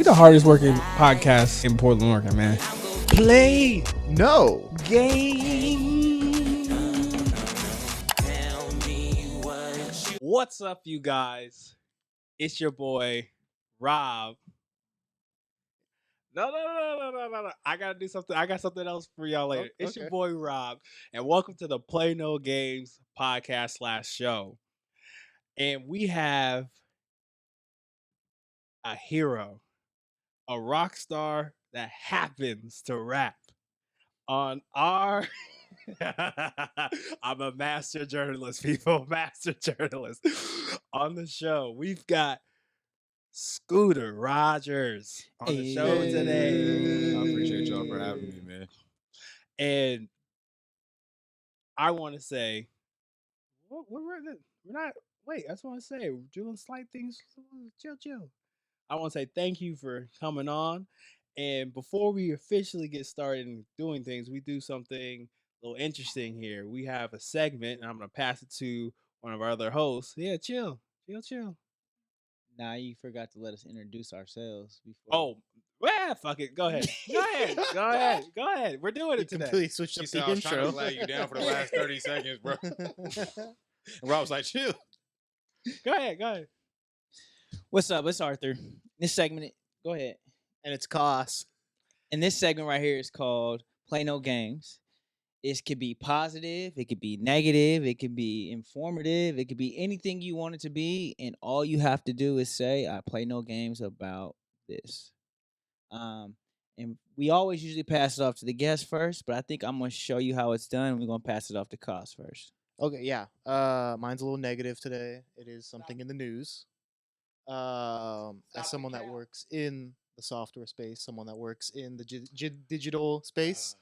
the hardest working podcast in Portland, Oregon, man. Play No. game. What's up, you guys? It's your boy, Rob. No. I gotta do something. I got something else for y'all later. It's your boy, Rob, and welcome to the Play No Games podcast / show. And we have a hero, a rock star that happens to rap on our I'm a master journalist, people. Master journalist. On the show, we've got Scooter Rogers on the show today. I appreciate y'all for having me, man. And I want to say, I just want to say, we're doing slight things. Chill. I want to say thank you for coming on. And before we officially get started and doing things, we do something a little interesting here. We have a segment, and I'm going to pass it to one of our other hosts. Yeah, chill. Nah, you forgot to let us introduce ourselves before. Oh, well, fuck it. Go ahead. Go ahead. We're doing it today. Completely switched up the I was trying to intro. lag you down for the last 30 seconds, bro. Rob was like, chill. Go ahead. What's up? It's Arthur. This segment, go ahead. And it's Koss. And this segment right here is called Play No Games. It could be positive, it could be negative, it could be informative, it could be anything you want it to be, and all you have to do is say, I play no games about this. And we always usually pass it off to the guest first, but I think I'm going to show you how it's done, and we're going to pass it off to Koss first. Okay, yeah. Mine's a little negative today. It is something in the news. As someone that works in the software space, someone that works in the digital space,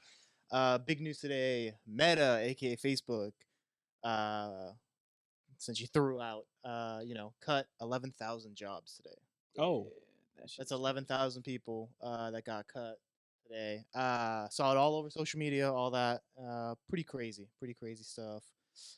big news today, Meta, aka Facebook, since you threw out, cut 11,000 jobs today. Oh, That's 11,000 people that got cut today. Saw it all over social media, all that. Pretty crazy stuff.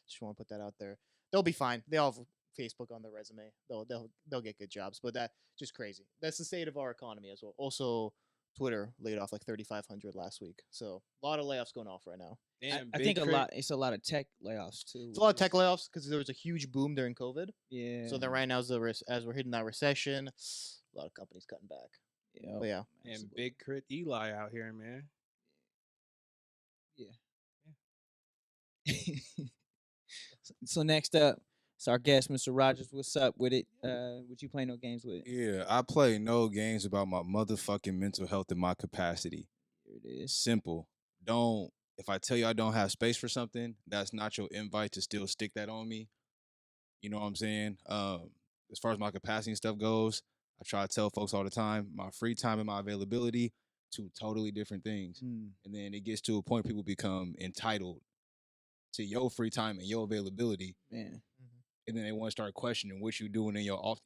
Just want to put that out there. They'll be fine. They all have Facebook on their resume. They'll get good jobs, but that just crazy. That's the state of our economy as well. Also, Twitter laid off like 3,500 last week. So a lot of layoffs going off right now. damn, I think it's a lot of tech layoffs too. It's a lot of tech layoffs because there was a huge boom during COVID. Yeah. So then right now, as we're hitting that recession, a lot of companies cutting back. Yeah. But yeah. And big crit Eli out here, man. Yeah. So next up, it's our guest, Mr. Rogers. What's up with it? Would you play no games with? Yeah, I play no games about my motherfucking mental health and my capacity. Here it is. Simple. If I tell you I don't have space for something, that's not your invite to still stick that on me. You know what I'm saying? As far as my capacity and stuff goes, I try to tell folks all the time, my free time and my availability, two totally different things. And then it gets to a point people become entitled to your free time and your availability. Man. And then they want to start questioning what you doing in your off.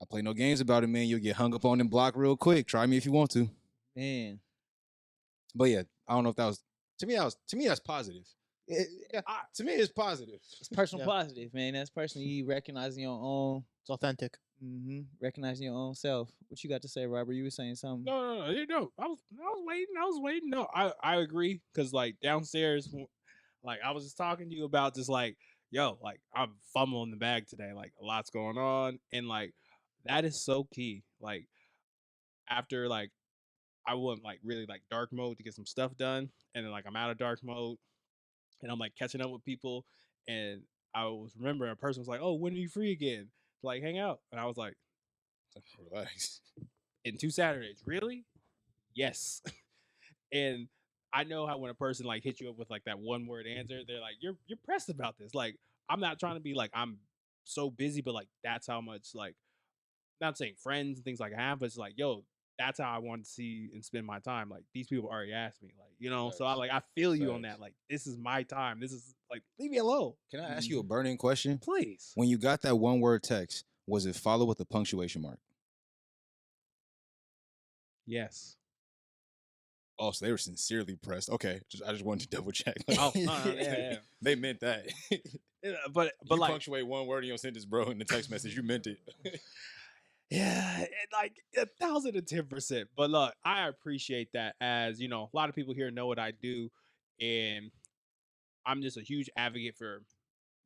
I play no games about it, man. You'll get hung up on and blocked real quick. Try me if you want to. Man. But yeah, I don't know if that was to me. That's positive. To me, it's positive. It's personal positive, man. That's personal. You recognizing your own. It's authentic. Recognizing your own self. What you got to say, Robert? You were saying something. No. I was waiting. No, I agree because like downstairs, like I was just talking to you about just like, yo, like I'm fumbling the bag today. Like a lot's going on, and like that is so key. Like after like I went like really like dark mode to get some stuff done, and then like I'm out of dark mode, and I'm like catching up with people, and I was remembering a person was like, "Oh, when are you free again to like hang out?" And I was like, Relax. "In 2 Saturdays, really? Yes." And I know how when a person like hits you up with like that one word answer, they're like, "You're pressed about this." Like I'm not trying to be like I'm so busy, but like that's how much like not saying friends and things like I have, but it's like, yo, that's how I want to see and spend my time. Like these people already asked me, like, you know, so I feel you on that. Like this is my time. This is like, leave me alone. Can I ask you a burning question? Please. When you got that one word text, was it followed with a punctuation mark? Yes. Oh, so they were sincerely pressed. Okay, I just wanted to double check. Like, Oh, yeah. They meant that. But you like punctuate one word in your sentence, bro, in the text message. You meant it. Yeah, like 1,010%. But look, I appreciate that. As you know, a lot of people here know what I do, and I'm just a huge advocate for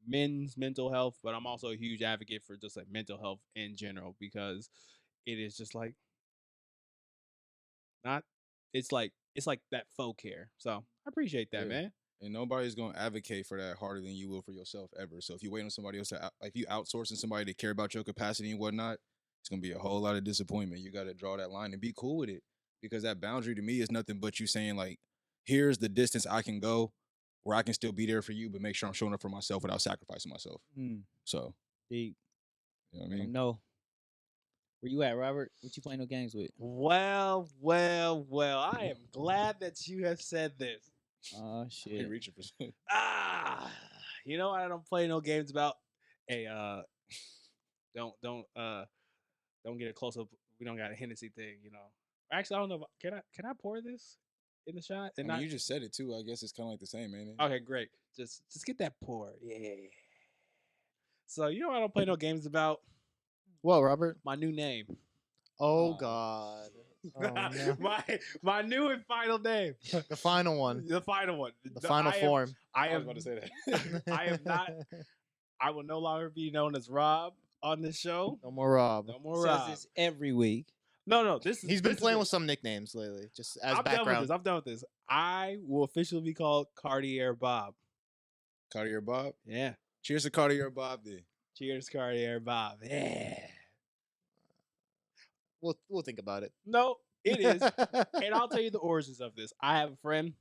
men's mental health, but I'm also a huge advocate for just like mental health in general because it is just like not. It's like that faux care. So I appreciate that, Yeah. man. And nobody's gonna advocate for that harder than you will for yourself ever. So if you wait on somebody else to, like, if you outsourcing somebody to care about your capacity and whatnot, it's gonna be a whole lot of disappointment. You got to draw that line and be cool with it, because that boundary to me is nothing but you saying like, here's the distance I can go, where I can still be there for you, but make sure I'm showing up for myself without sacrificing myself. Hmm. So Deep. you know what I Let 'em mean? know. Where you at, Robert? What you playing no games with? Well. I am glad that you have said this. Oh He shit. reaching for something. You know what I don't play no games about? Hey, don't get a close up. We don't got a Hennessy thing, you know. Actually, I don't know. Can I pour this in the shot? I And mean, not you just said it too. I guess it's kind of like the same, ain't it? okay, great. Just get that pour. Yeah. So you know what I don't play no games about? What, Robert? My new name. Oh God. Oh, no. my new and final name. The final one. The final one. The final form. I I was am about to say that. I am not. I will no longer be known as Rob on this show. No more Rob. No more Says Rob. this every week. No. This is. He's been this is playing it. with some nicknames lately, just as I'm done with background. this. I'm done with this. I will officially be called Cartier Bob. Cartier Bob. Yeah. Cheers to Cartier Bob then. Cheers, Cartier Bob. Yeah. We'll think about it. No, it is. And I'll tell you the origins of this. I have a friend.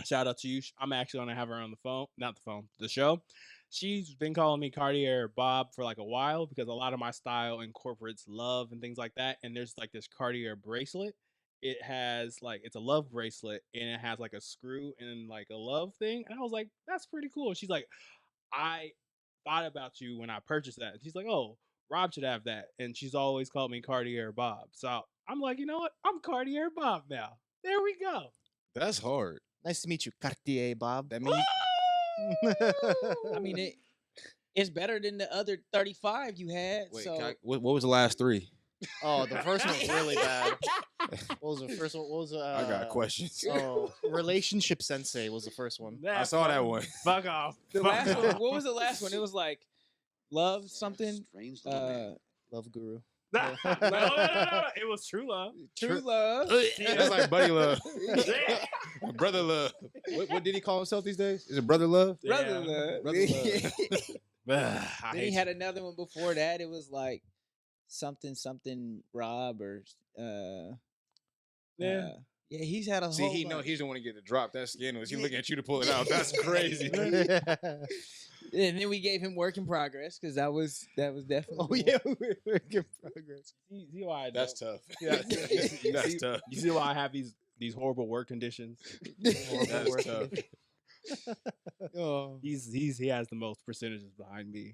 Shout out to you. I'm actually gonna have her on the phone, not the phone, the show. She's been calling me Cartier Bob for like a while because a lot of my style incorporates love and things like that. And there's like this Cartier bracelet. It has like it's a love bracelet and it has like a screw and like a love thing. And I was like, that's pretty cool. She's like, I thought about you when I purchased that. And she's like, oh, Rob should have that. And she's always called me Cartier Bob. So I'm like, you know what? I'm Cartier Bob now. There we go. That's hard. Nice to meet you, Cartier Bob. That mean I mean, it's better than the other 35 you had. wait, so what was the last three? Oh, the first one was really bad. What was the first one? What was I got questions. Oh, Relationship Sensei was the first one. I saw that one. Fuck off. the Fuck last one, off. what was the last one? It was like love something. Love Guru. No. It was true love. True love. That's like buddy love, Yeah. brother love. What did he call himself these days? Is it brother love? Brother Yeah. love. Brother love. I Then he hate had another one before that. It was like something Rob or Yeah. yeah. He's had a See, whole. he know bunch. he's the one to get the drop. That's scandalous. He looking at you to pull it out. That's crazy. And then we gave him work in progress because that was definitely. Oh the yeah, one. we're in progress. see why I That's don't- tough. Yeah. You That's see- tough. You see why I have these horrible work conditions? That's tough. Oh. He has the most percentages behind me.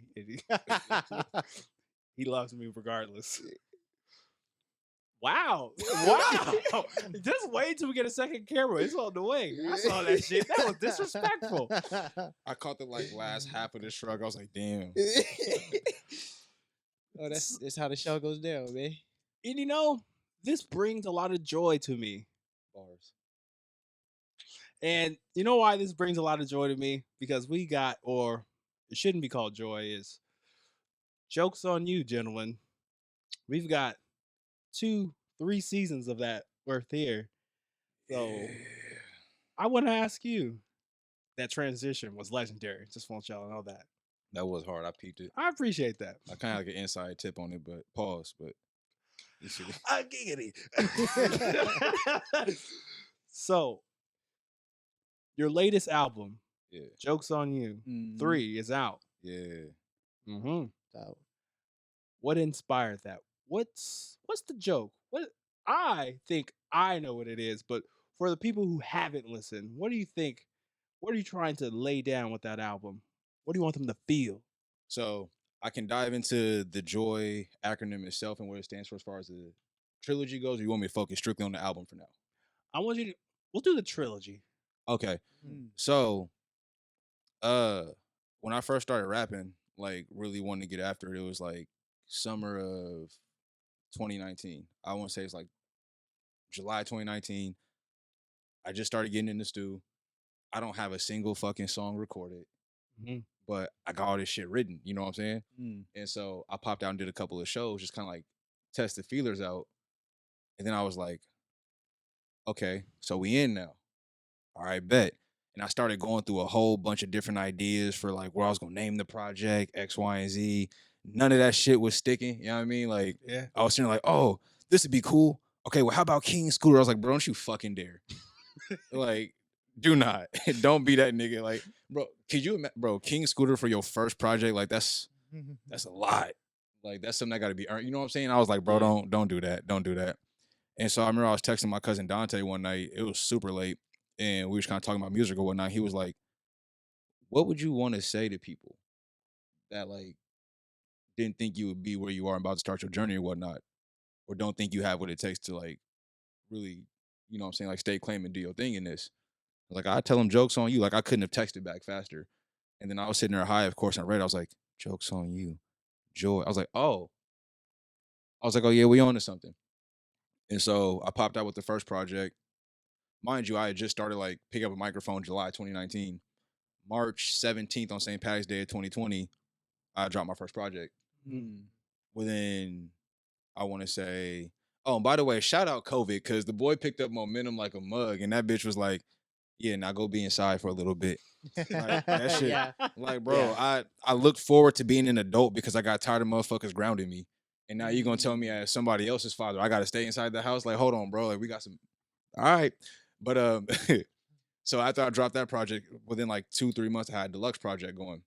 He loves me regardless. Wow. Wow. Just wait till we get a second camera. It's on the way. I saw that shit. That was disrespectful. I caught the like last half of the shrug. I was like, damn. Oh, that's how the show goes down, man. And you know, this brings a lot of joy to me. Bars. And you know why this brings a lot of joy to me? Because we got, or it shouldn't be called joy, is jokes on you, gentlemen. We've got 2-3 seasons of that worth here. So I want to ask you, that transition was legendary. Just want y'all to know that. That was hard. I peeped it. I appreciate that. I kind of like an inside tip on it, but pause. But you see, Giggity. So, your latest album, yeah, Jokes on You, 3 is out. yeah. Mm-hmm. So, What inspired that? What's the joke? What I think I know what it is, but for the people who haven't listened, what do you think? What are you trying to lay down with that album? What do you want them to feel? So I can dive into the J.O.Y acronym itself and what it stands for as far as the trilogy goes. Or you want me to focus strictly on the album for now? I want you to. We'll do the trilogy. Okay. Mm. So, when I first started rapping, like really wanting to get after it, it was like summer of 2019. I want to say it's like July 2019. I just started getting in the stew. I don't have a single fucking song recorded, but I got all this shit written. You know what I'm saying? And so I popped out and did a couple of shows, just kind of like test the feelers out. And then I was like, okay, so we in now. All right, bet. And I started going through a whole bunch of different ideas for like where I was gonna name the project, X, Y, and Z. None of that shit was sticking. You know what I mean? Like, I was sitting like, oh, this would be cool. Okay, well, how about King Scooter? I was like, bro, don't you fucking dare. Like, do not. Don't be that nigga. Like, bro, could you bro, King Scooter for your first project? Like, that's a lot. Like, that's something that gotta be earned. You know what I'm saying? I was like, bro, don't do that. Don't do that. And so I remember I was texting my cousin Dante one night. It was super late. And we was kind of talking about music or whatnot. He was like, what would you want to say to people that like didn't think you would be where you are and about to start your journey or whatnot, or don't think you have what it takes to like really, you know what I'm saying, like stay claim and do your thing in this? Like, I tell them jokes on you. Like, I couldn't have texted back faster. And then I was sitting there high, of course, and I read, I was like, jokes on you, Joy. I was like, oh. I was like, oh yeah, we on to something. And so I popped out with the first project. Mind you, I had just started like picking up a microphone July 2019. March 17th on St. Patty's Day of 2020, I dropped my first project. Within, I want to say, oh, and by the way, shout out COVID, because the boy picked up momentum like a mug, and that bitch was like, yeah, now go be inside for a little bit. Like, that shit, like, bro, I looked forward to being an adult because I got tired of motherfuckers grounding me. And now you're going to tell me as somebody else's father, I got to stay inside the house? Like, hold on, bro. Like, we got some, all right. But so after I dropped that project, within like 2-3 months, I had a deluxe project going.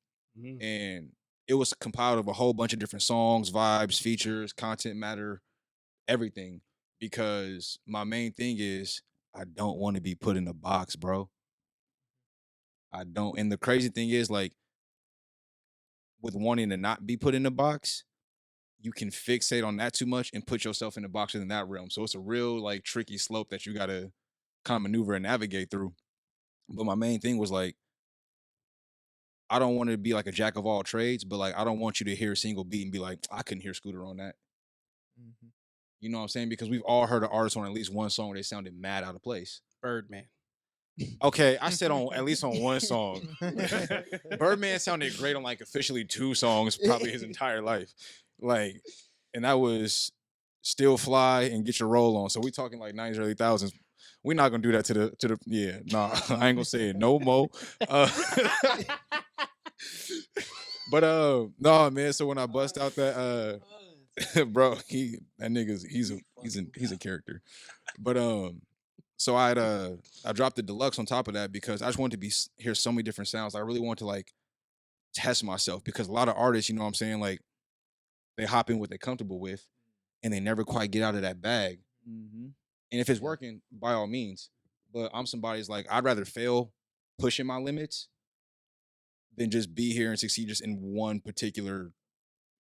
And it was compiled of a whole bunch of different songs, vibes, features, content matter, everything. Because my main thing is I don't want to be put in a box, bro. I don't. And the crazy thing is, like, with wanting to not be put in a box, you can fixate on that too much and put yourself in a box within that realm. So it's a real like tricky slope that you got to kind of maneuver and navigate through. But my main thing was like, I don't want to be like a jack of all trades, but like, I don't want you to hear a single beat and be like, I couldn't hear Scooter on that. You know what I'm saying? Because we've all heard an artist on at least one song where they sounded mad out of place. Birdman. Okay, I said on at least on one song. Birdman sounded great on like officially 2 songs, probably his entire life. Like, and that was Still Fly and Get Your Roll On. So we talking like 90s, early thousands. We're not gonna do that to the yeah, nah, I ain't gonna say it no more. But no, man. So when I bust out that bro, he's a character. But so I dropped the deluxe on top of that because I just wanted to hear so many different sounds. I really want to like test myself, because a lot of artists, you know what I'm saying, like they hop in what they're comfortable with and they never quite get out of that bag. And if it's working, by all means. But I'm somebody's like, I'd rather fail pushing my limits than just be here and succeed just in one particular,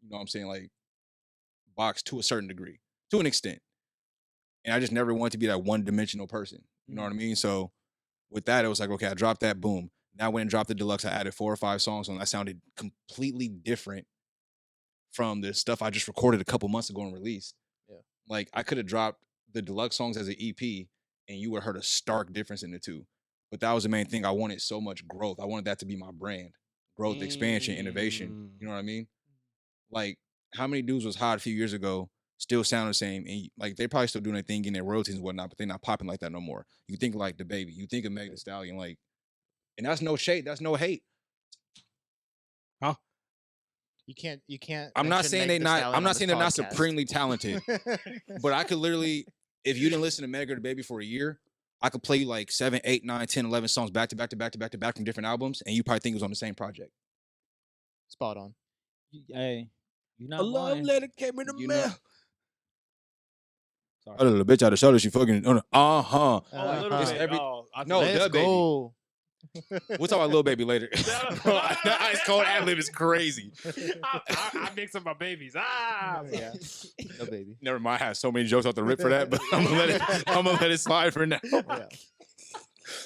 you know what I'm saying, like box to a certain degree, to an extent. And I just never wanted to be that one-dimensional person. You know what I mean? So with that, it was like, okay, I dropped that, boom. Now I went and dropped the deluxe. I added 4 or 5 songs on that sounded completely different from the stuff I just recorded a couple months ago and released. Like, I could have dropped the deluxe songs as an EP and you would have heard a stark difference in the two. But that was the main thing. I wanted so much growth. I wanted that to be my brand. Growth, expansion, innovation. You know what I mean? Like, how many dudes was hot a few years ago still sound the same, and like they probably still doing their thing, getting their royalties and whatnot, but they're not popping like that no more. You think like the Baby, you think of Meg Thee Stallion, like, and that's no shade, that's no hate. Huh? You can't. I'm not saying they're not. I'm not saying they're not podcast. supremely talented, but I could literally, if you didn't listen to Meg or the Baby for a year, I could play you like 7, 8, 9, 10, 11 songs back to back to back to back to back from different albums, and you probably think it was on the same project. Spot on. Hey, you're not A love lying. letter came in the mail. Sorry. A little bitch out of shoulder, she fucking Oh, a little It's bit. every- I No, thought- the Let's Baby. go. We'll talk about Lil Baby later. That Ice Cold ad-lib is crazy. I mix up my babies. Yeah. No baby. Never mind, I have so many jokes off the rip for that, but I'm gonna let it slide for now. Yeah.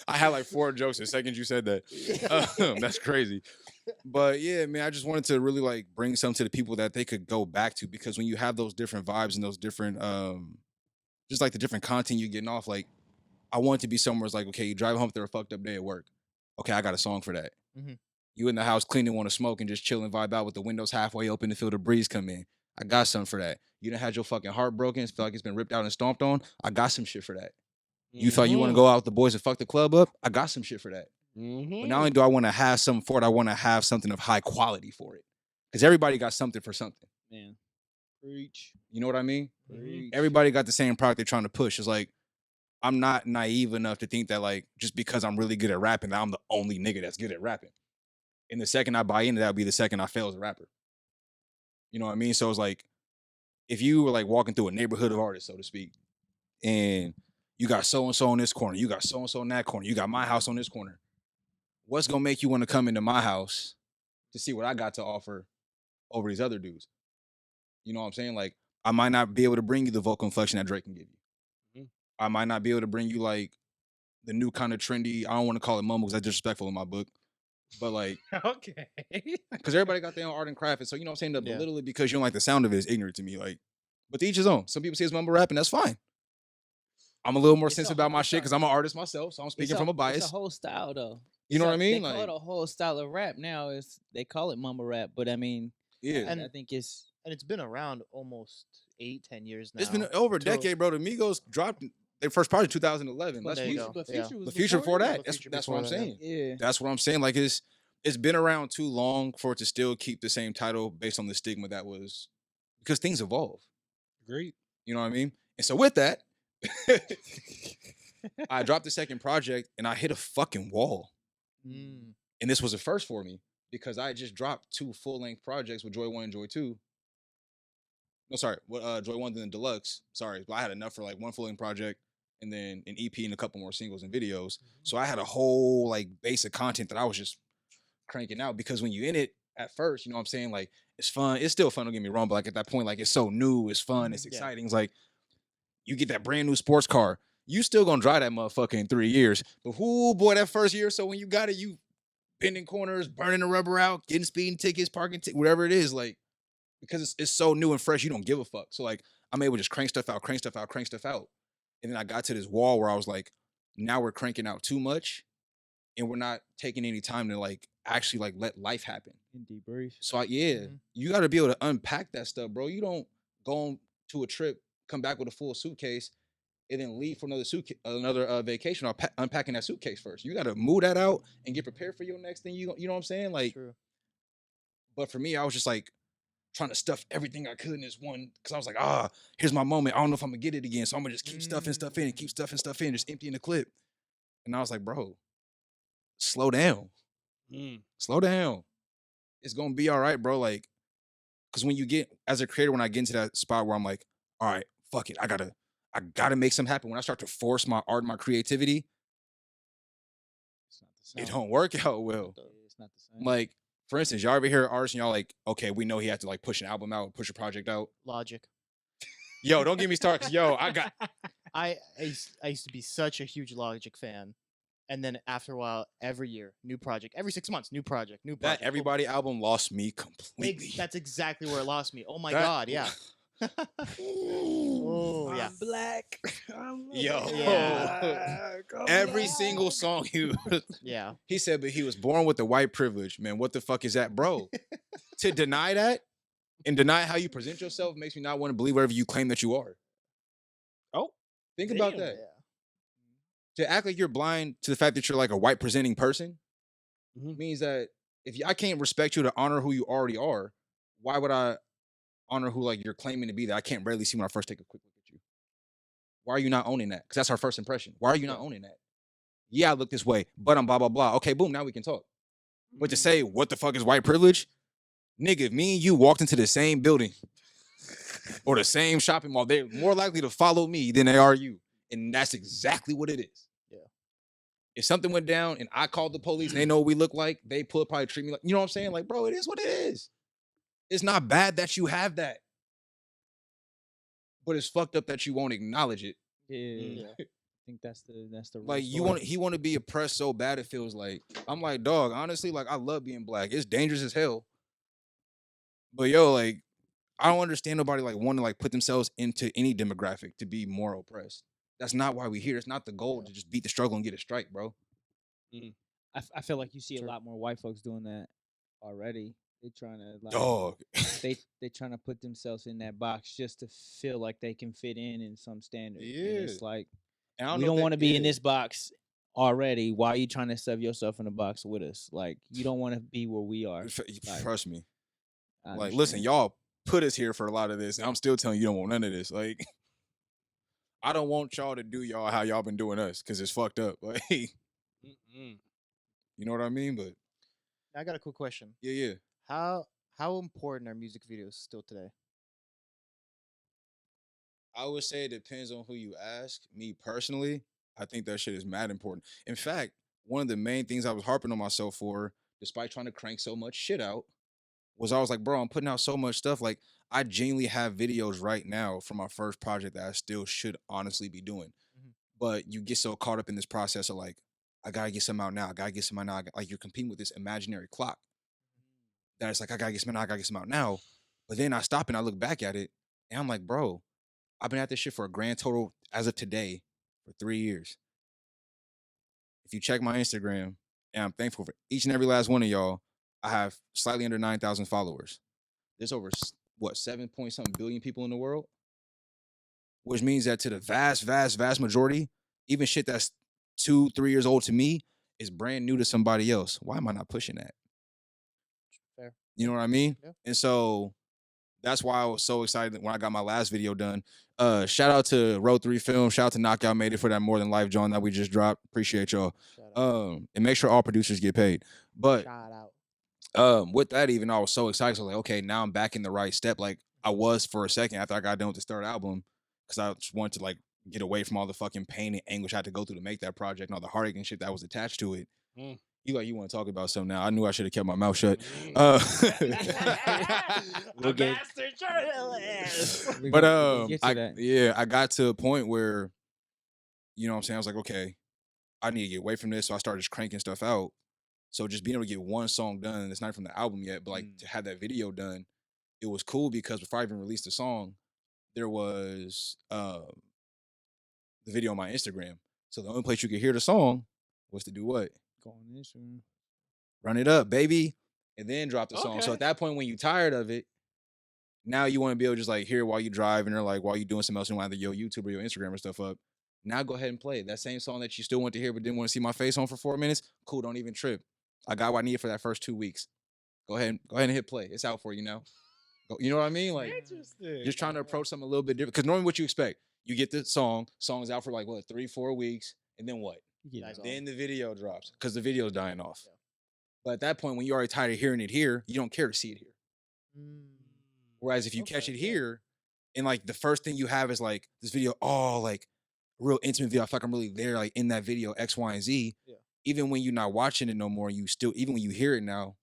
I had like 4 jokes the second you said that. That's crazy. But yeah, man, I just wanted to really like bring something to the people that they could go back to, because when you have those different vibes and those different just like the different content you're getting off, like I want it to be somewhere it's like, okay, you drive home after a fucked up day at work. Okay, I got a song for that. Mhm. You in the house cleaning, want to smoke and just chill and vibe out with the windows halfway open to feel the breeze come in. I got something for that. You done had your fucking heart broken, feel like it's been ripped out and stomped on. I got some shit for that. You thought you want to go out with the boys and fuck the club up? I got some shit for that. But not only do I want to have something for it, I want to have something of high quality for it. Because everybody got something for something. Man, preach. You know what I mean? Preach. Everybody got the same product they're trying to push. It's like, I'm not naive enough to think that like, just because I'm really good at rapping, that I'm the only nigga that's good at rapping. And the second I buy into that, will be the second I fail as a rapper. You know what I mean? So it's like, if you were like walking through a neighborhood of artists, so to speak, and you got so-and-so on this corner, you got so-and-so in that corner, you got my house on this corner, what's gonna make you want to come into my house to see what I got to offer over these other dudes? You know what I'm saying? Like, I might not be able to bring you the vocal inflection that Drake can give you. I might not be able to bring you like the new kind of trendy, I don't want to call it mumble because that's disrespectful in my book, but like, Okay. because everybody got their own art and craft. And so, you know what I'm saying? To Yeah. belittle it because you don't like the sound of it is ignorant to me. Like, but to each his own. Some people say it's mumble rap, and that's fine. I'm a little more It's a sensitive about my it's shit a- because I'm an artist myself, so I'm speaking from a It's bias. a whole style though. You know what I They mean? call Like, it a whole style of rap now. They call it mumble rap, but I mean, yeah. And I think it's And it's been around almost 8-10 years now. It's been over a to- decade, bro. The Migos dropped their first project in 2011. But Let's there be you go. But Yeah. Future was the future before that. But That's, Future that's what I'm before that, saying. Yeah. That's what I'm saying. Like, it's been around too long for it to still keep the same title based on the stigma that was, because things evolve. Agreed. You know what I mean? And so with that, I dropped the second project and I hit a fucking wall. Mm. And this was a first for me because I had just dropped 2 full-length projects with J.O.Y and J.O.Y. No, sorry, J.O.Y and then Deluxe. Sorry, but I had enough for like 1 full-length project and then an EP and a couple more singles and videos. So I had a whole like base of content that I was just cranking out, because when you in it at first, you know what I'm saying? Like, it's fun. It's still fun, don't get me wrong, but like at that point, like, it's so new, it's fun, it's Yeah. exciting. It's like, you get that brand new sports car. You still gonna drive that motherfucker in 3 years. But whoo, boy, that first year or so when you got it, you bending corners, burning the rubber out, getting speeding tickets, parking tickets, whatever it is, like, because it's so new and fresh, you don't give a fuck. So like, I'm able to just crank stuff out, crank stuff out, crank stuff out. And then I got to this wall where I was like, now we're cranking out too much and we're not taking any time to like actually like let life happen. And debrief. So Mhm. you got to be able to unpack that stuff, bro. You don't go on to a trip, come back with a full suitcase, and then leave for another vacation or unpacking that suitcase first. You got to move that out and get prepared for your next thing. You know what I'm saying? Like, True. but for me, I was just like trying to stuff everything I could in this one, because I was like, here's my moment. I don't know if I'm gonna get it again, so I'm gonna just keep stuffing stuff in and keep stuffing stuff in, just emptying the clip. And I was like, bro, slow down. Slow down. It's gonna be all right, bro. Like, because when you get, as a creator, when I get into that spot where I'm like, all right, fuck it, I gotta make something happen. When I start to force my art, my creativity, It's not the same. it don't work out well. It's not the same. Like, for instance, y'all ever hear an artist and y'all like, okay, we know he had to like push an album out, push a project out. Logic. Yo, don't get me started. 'Cause, yo, I used to be such a huge Logic fan, and then after a while, every year, new project. Every 6 months, new project, new project. that Everybody album lost me Ex- completely. That's exactly where it lost me. Oh my That- god, yeah. Oh yeah. I'm black. I'm Yo. black. I'm Every black. single song Yeah. he said, but he was born with the white privilege. Man, what the fuck is that, bro? To deny that and deny how you present yourself makes me not want to believe whatever you claim that you are. Oh, Think about damn. that. Yeah. To act like you're blind to the fact that you're like a white presenting person Mhm. means that if I can't respect you to honor who you already are, why would I honor who like you're claiming to be that I can't barely see when I first take a quick look at you? Why are you not owning that? Because that's our first impression. Why are you not owning that? Yeah, I look this way, but I'm blah, blah, blah. Okay, boom, now we can talk. But to say, what the fuck is white privilege? Nigga, if me and you walked into the same building or the same shopping mall, they're more likely to follow me than they are you. And that's exactly what it is. Yeah. If something went down and I called the police and they know what we look like, they probably treat me like, you know what I'm saying? Like, bro, it is what it is. It's not bad that you have that. But it's fucked up that you won't acknowledge it. Yeah. Yeah. think that's the real Like story. he want to be oppressed so bad it feels like. I'm like, dog, honestly, like I love being black. It's dangerous as hell. But yo, like I don't understand nobody like wanting to like put themselves into any demographic to be more oppressed. That's not why we here. It's not the goal to just beat the struggle and get a strike, bro. I feel like you see Sure. a lot more white folks doing that already. They trying to like Dog. they trying to put themselves in that box just to feel like they can fit in some standard. And it's Yeah. like And I we know don't if want to they- be in yeah. this box already. Why are you trying to shove yourself in a box with us? Like you don't want to be where we are. Like, Trust me. I Like, listen, understand. y'all put us here for a lot of this. And I'm still telling you, you don't want none of this. Like, I don't want y'all to do y'all how y'all been doing us because it's fucked up. Like, you know what I mean? But I got a quick question. yeah. How important are music videos still today? I would say it depends on who you ask. Me personally, I think that shit is mad important. In fact, one of the main things I was harping on myself for, despite trying to crank so much shit out, was I was like, bro, I'm putting out so much stuff. Like, I genuinely have videos right now for my first project that I still should honestly be doing. Mhm. But you get so caught up in this process of like, I gotta get some out now. I gotta get some out now. Like you're competing with this imaginary clock. That it's like, I gotta get some out. I gotta get some out now. But then I stop and I look back at it, and I'm like, bro, I've been at this shit for a grand total as of today for 3 years. If you check my Instagram, and I'm thankful for each and every last one of y'all, I have slightly under 9,000 followers. There's over what 7 point something billion people in the world, which means that to the vast majority, even shit that's 2-3 years old to me is brand new to somebody else. Why am I not pushing that? Fair. You know what I mean? Yeah. And so that's why I was so excited when I got my last video done. Shout out to Road 3 Film. Shout out to Knockout Made It for that More Than Life John that we just dropped. Appreciate y'all. Shout out. And make sure all producers get paid. But Shout out. with that, even I was so excited. So like, okay, now I'm back in the right step. Like I was for a second after I got done with the third album, because I just wanted to like get away from all the fucking pain and anguish I had to go through to make that project and all the heartache and shit that was attached to it. You want to talk about something now? I knew I should have kept my mouth shut. We'll get- master journalist. But we'll get to that. I got to a point where, you know what I'm saying, I was like, okay, I need to get away from this. So I started just cranking stuff out. So just being able to get one song done, it's not from the album yet, but like to have that video done, it was cool because before I even released the song, there was the video on my Instagram. So the only place you could hear the song was to do what? Go on Instagram. Run it up, baby, and then drop the song. So Okay. at that point, when you're tired of it, now you want to be able to just like hear it while you driving or like while you doing something else and either your YouTube or your Instagram or stuff up. Now go ahead and play it. That same song that you still want to hear but didn't want to see my face on for 4 minutes. Cool, don't even trip. I got what I needed for that first 2 weeks. Go ahead and hit play. It's out for you now. You know what I mean? Like Interesting. just trying to approach something a little bit different. Because normally what you expect, you get the song's out for like what 3-4 weeks, and then what? Nice. Then the video drops because the video's dying off. Yeah. But at that point, when you're already tired of hearing it here, you don't care to see it here. Whereas if you catch Okay, it yeah. here, and like the first thing you have is like this video, oh, like real intimate video. I feel like I'm really there, like in that video, X, Y, and Z. Yeah. Even when you're not watching it no more, you still, even when you hear it now,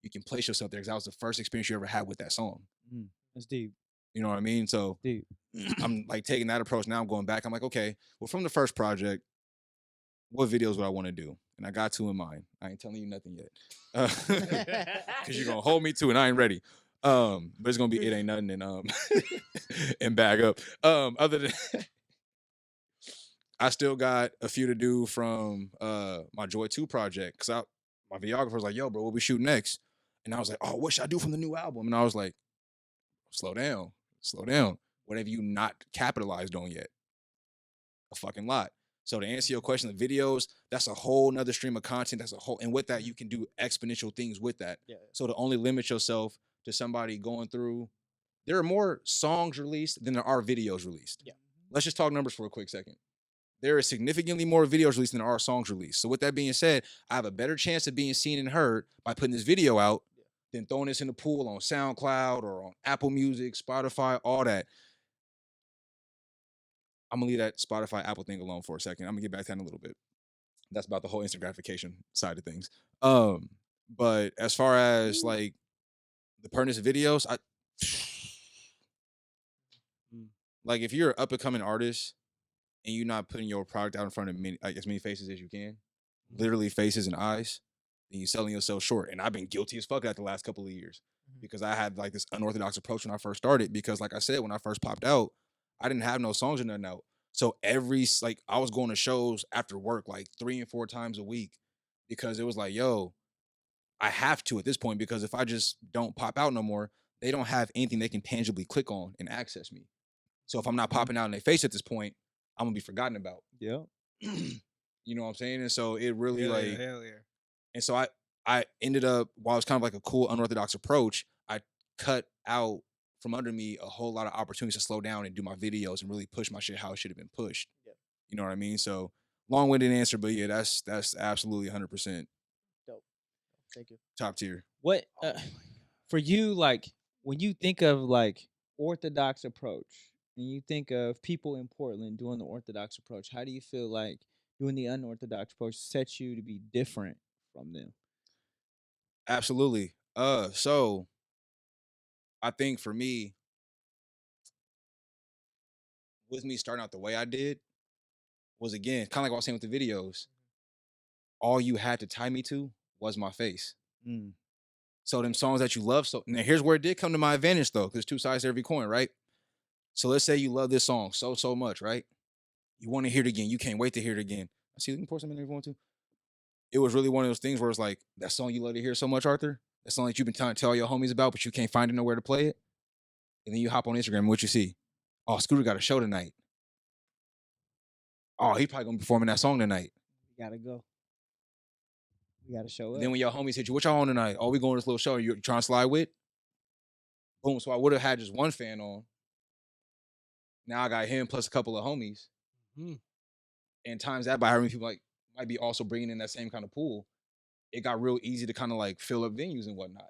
you can place yourself there because that was the first experience you ever had with that song. That's deep. You know what I mean? So Deep. I'm like taking that approach. Now I'm going back. I'm like, okay, well, from the first project, what videos would I want to do? And I got 2 in mind. I ain't telling you nothing yet. Because you're going to hold me to it. I ain't ready. But it's going to be It Ain't Nothing and and Bag Up. Other than I still got a few to do from my Joy 2 project. Because my videographer was like, yo, bro, what we shoot next? And I was like, oh, what should I do from the new album? And I was like, slow down. What have you not capitalized on yet? A fucking lot. So to answer your question, the videos, that's a whole nother stream of content. That's a whole, and with that, you can do exponential things with that. Yeah. So to only limit yourself to somebody going through, there are more songs released than there are videos released. Yeah. Let's just talk numbers for a quick second. There is significantly more videos released than there are songs released. So with that being said, I have a better chance of being seen and heard by putting this video out than throwing this in the pool on SoundCloud or on Apple Music, Spotify, all that. I'm gonna leave that Spotify, Apple thing alone for a second. I'm gonna get back to that in a little bit. That's about the whole instant gratification side of things. But as far as like the pertinence of videos, like if you're an up and coming artist and you're not putting your product out in front of as many faces as you can, literally faces and eyes, then you're selling yourself short. And I've been guilty as fuck that the last couple of years because I had like this unorthodox approach when I first started. Because like I said, when I first popped out, I didn't have no songs or nothing out. So I was going to shows after work like 3 and 4 times a week because it was like, yo, I have to at this point because if I just don't pop out no more, they don't have anything they can tangibly click on and access me. So if I'm not popping out in their face at this point, I'm gonna be forgotten about. Yeah. You know what I'm saying? And so it really hell yeah. and so I ended up, while it's kind of like a cool unorthodox approach, I cut out from under me a whole lot of opportunities to slow down and do my videos and really push my shit how it should have been pushed. Yeah. You know what I mean? So long-winded answer, but yeah, that's absolutely 100% Dope. Thank you. top tier. What for you, like when you think of like orthodox approach and you think of people in Portland doing the orthodox approach, how do you feel like doing the unorthodox approach sets you to be different from them? Absolutely. So I think for me, with me starting out the way I did, was again kind of like what I was saying with the videos. All you had to tie me to was my face. Mm. So them songs that you love. So now here's where it did come to my advantage though, because there's 2 sides to every coin, right? So let's say you love this song so much, right? You want to hear it again. You can't wait to hear it again. I see. You can pour some in there if you want to. It was really one of those things where it's like that song you love to hear so much, Arthur. That song that you've been trying to tell your homies about, but you can't find it nowhere to play it. And then you hop on Instagram and what you see? Oh, Scooter got a show tonight. Oh, he probably gonna be performing that song tonight. We gotta go. We gotta show up. Then when your homies hit you, what y'all on tonight? Oh, we going to this little show. You trying to slide with? Boom. So I would have had just one fan on. Now I got him plus a couple of homies. And times that by how many people like might be also bringing in that same kind of pool. It got real easy to kind of like fill up venues and whatnot.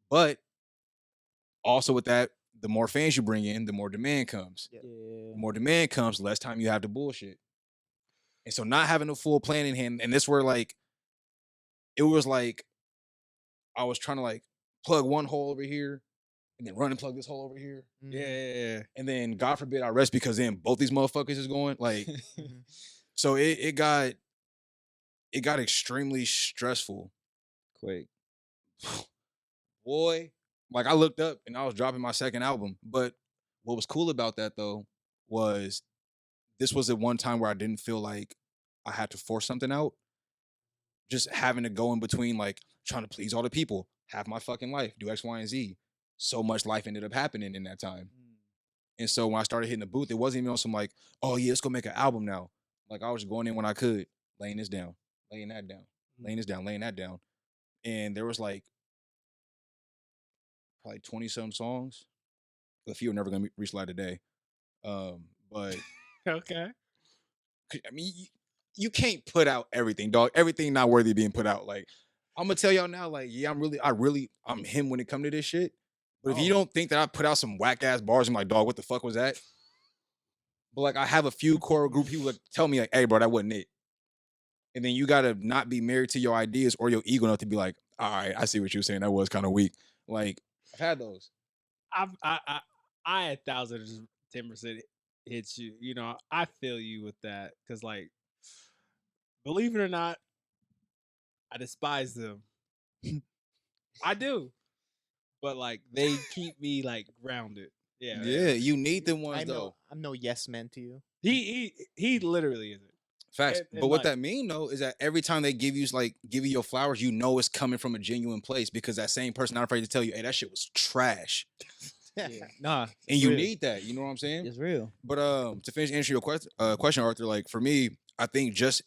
But also with that, the more fans you bring in, the more demand comes. Yeah. The more demand comes, the less time you have to bullshit. And so not having a full plan in hand, and this where like, it was like, I was trying to like plug one hole over here and then run and plug this hole over here. Yeah. And then God forbid I rest because then both these motherfuckers is going like, so it got extremely stressful. Quick. Boy, like I looked up and I was dropping my second album. But what was cool about that though was this was the one time where I didn't feel like I had to force something out. Just having to go in between, like trying to please all the people, have my fucking life, do X, Y, and Z. So much life ended up happening in that time. And so when I started hitting the booth, it wasn't even on some like, oh yeah, let's go make an album now. Like I was just going in when I could, laying this down, laying that down, laying this down, laying that down. And there was like probably 20-some songs. A few are never gonna reach light today. But Okay. I mean, you can't put out everything, dog. Everything not worthy of being put out. Like, I'm gonna tell y'all now, like, yeah, I'm him when it come to this shit. But if you don't think that I put out some whack ass bars, I'm like, dog, what the fuck was that? But like, I have a few core group people that tell me like, hey, bro, that wasn't it. And then you gotta not be married to your ideas or your ego enough to be like, all right, I see what you're saying. That was kind of weak. Like, I've had those. I 1,010% hits you. You know, I feel you with that because, like, believe it or not, I despise them. I do, but like they keep me like grounded. Yeah, You need them ones though. I'm no yes man to you. He literally isn't. Facts. And But what like, that mean though is that every time they give you your flowers, you know it's coming from a genuine place because that same person not afraid to tell you, hey, that shit was trash. Nah. And you real. need that. You know what I'm saying? It's real. But to finish answering your question, Arthur, like for me, I think just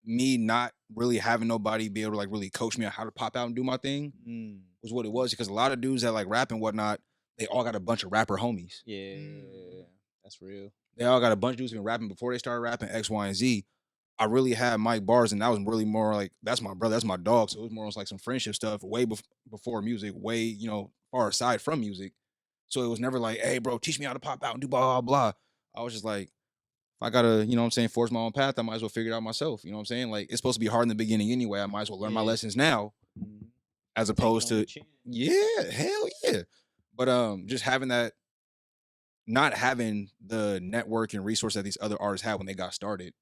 me not really having nobody be able to like really coach me on how to pop out and do my thing was what it was. Because a lot of dudes that like rap and whatnot, they all got a bunch of rapper homies. Yeah. That's real. They all got a bunch of dudes who been rapping before they started rapping X, Y, and Z. I really had Mike Bars, and that was really more like, that's my brother, that's my dog. So it was more like some friendship stuff way before music, way, you know, far aside from music. So it was never like, hey, bro, teach me how to pop out and do blah, blah, blah. I was just like, if I gotta, you know what I'm saying, force my own path, I might as well figure it out myself. You know what I'm saying? Like, it's supposed to be hard in the beginning anyway. I might as well learn my lessons now as opposed to, yeah, hell yeah. But just having that not having the network and resource that these other artists had when they got started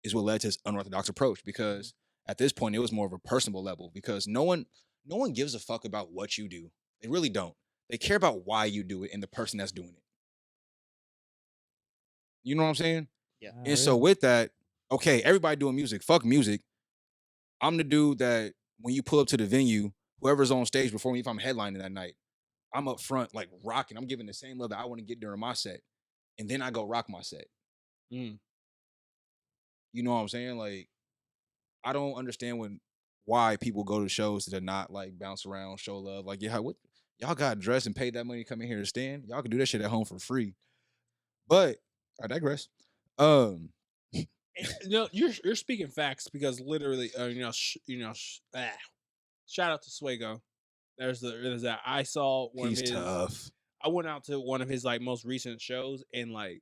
is what led to this unorthodox approach. Because at this point, it was more of a personal level. Because no one gives a fuck about what you do. They really don't. They care about why you do it and the person that's doing it. You know what I'm saying? Yeah. And so with that, okay, everybody doing music. Fuck music. I'm the dude that when you pull up to the venue, whoever's on stage before me, if I'm headlining that night, I'm up front like rocking. I'm giving the same love that I want to get during my set. And then I go rock my set. Mm. You know what I'm saying? Like, I don't understand why people go to shows that are not like bounce around, show love. Like, yeah, what y'all got dressed and paid that money to come in here to stand? Y'all can do that shit at home for free. But I digress. No, you're speaking facts because literally, shout out to Swego. There's that. I saw one He's of his. tough. I went out to one of his like most recent shows, and like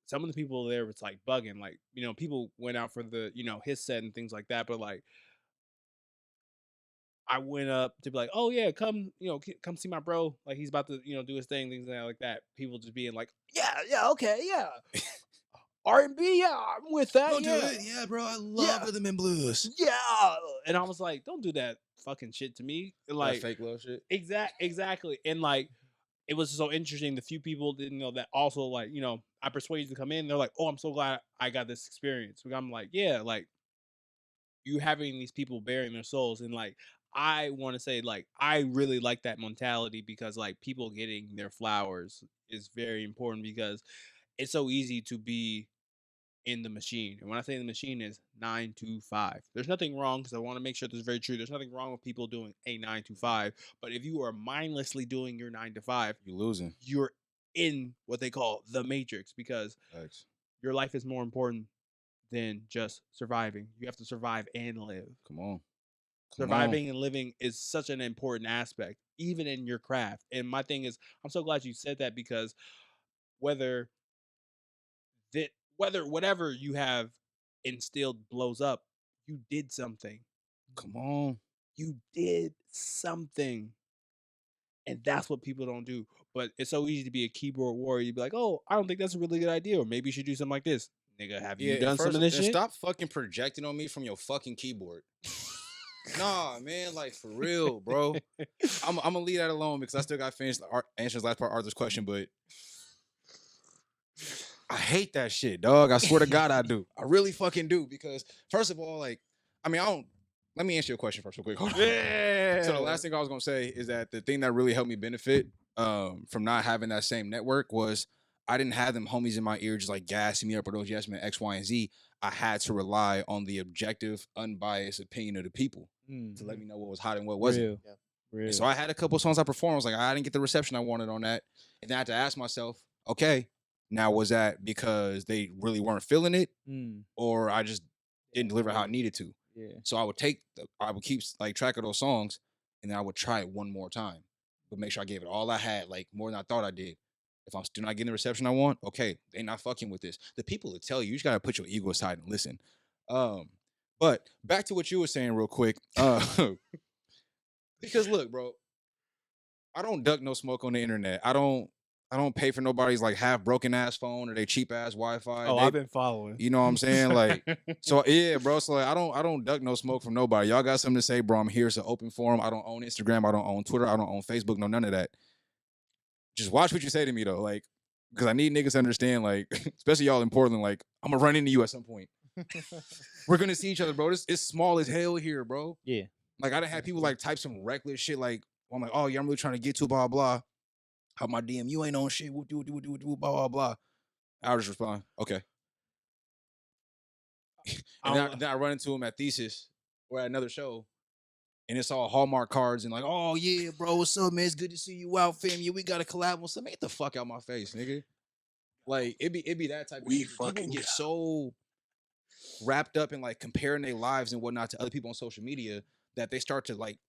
some of the people there was like bugging. Like people went out for the his set and things like that. But like I went up to be like, oh yeah, come come see my bro. Like he's about to do his thing, things like that. People just being like, yeah, okay, yeah. R&B, yeah, I'm with that. Don't yeah. do it. Yeah, bro. I love rhythm and blues. Yeah. And I was like, don't do that fucking shit to me. And like that fake love shit. Exactly. And like it was so interesting. The few people didn't know that also like, I persuaded to come in. They're like, oh, I'm so glad I got this experience. I'm like, yeah, like you having these people bearing their souls. And like I want to say like I really like that mentality because like people getting their flowers is very important because it's so easy to be in the machine. And when I say the machine is 9 to 5, there's nothing wrong because I want to make sure this is very true. There's nothing wrong with people doing a 9 to 5. But if you are mindlessly doing your 9 to 5, you're losing. You're in what they call the matrix because your life is more important than just surviving. You have to survive and live. Come on. Surviving and living is such an important aspect, even in your craft. And my thing is, I'm so glad you said that because whether whatever you have instilled blows up, you did something. Come on. You did something. And that's what people don't do. But it's so easy to be a keyboard warrior. You'd be like, oh, I don't think that's a really good idea. Or maybe you should do something like this. Nigga, have you done some of this shit? Stop fucking projecting on me from your fucking keyboard. Nah, man, like for real, bro. I'm gonna leave that alone because I still got finished answering the last part of Arthur's question, but I hate that shit, dog. I swear to God, I do. I really fucking do because first of all, like, I mean, I don't. Let me answer your question first, real quick. Hold on. Yeah. So the last thing I was gonna say is that the thing that really helped me benefit from not having that same network was I didn't have them homies in my ear just like gassing me up or those yes man X, Y, and Z. I had to rely on the objective, unbiased opinion of the people to let me know what was hot and what wasn't. Real. And so I had a couple songs I performed. I was like, I didn't get the reception I wanted on that, and then I had to ask myself, okay, now was that because they really weren't feeling it, or I just didn't deliver how it needed to? Yeah. So I would keep like track of those songs, and then I would try it one more time, but make sure I gave it all I had, like more than I thought I did. If I'm still not getting the reception I want, okay, they not fucking with this. The people that tell you, you just gotta put your ego aside and listen. But back to what you were saying real quick. Because look, bro, I don't duck no smoke on the internet. I don't pay for nobody's like half broken ass phone or they cheap ass Wi-Fi. Oh, I've been following. You know what I'm saying? Like, so yeah, bro. So like, I don't duck no smoke from nobody. Y'all got something to say, bro? I'm here. It's an open forum. I don't own Instagram. I don't own Twitter. I don't own Facebook. No, none of that. Just watch what you say to me though, like, because I need niggas to understand, like, especially y'all in Portland. Like, I'm gonna run into you at some point. We're gonna see each other, bro. It's small as hell here, bro. Yeah. Like, I done had people like type some reckless shit. Like, I'm like, oh yeah, I'm really trying to get to blah blah. How my DM, you ain't on shit. Whoop, blah blah blah. I just respond, okay. And then I run into him at Thesis or at another show, and it's all Hallmark cards and like, oh yeah, bro, what's up, man? It's good to see you out, fam. Yeah, we got to collab on something. Get the fuck out my face, nigga. Like it be that type of shit. People get so wrapped up in like comparing their lives and whatnot to other people on social media that they start to like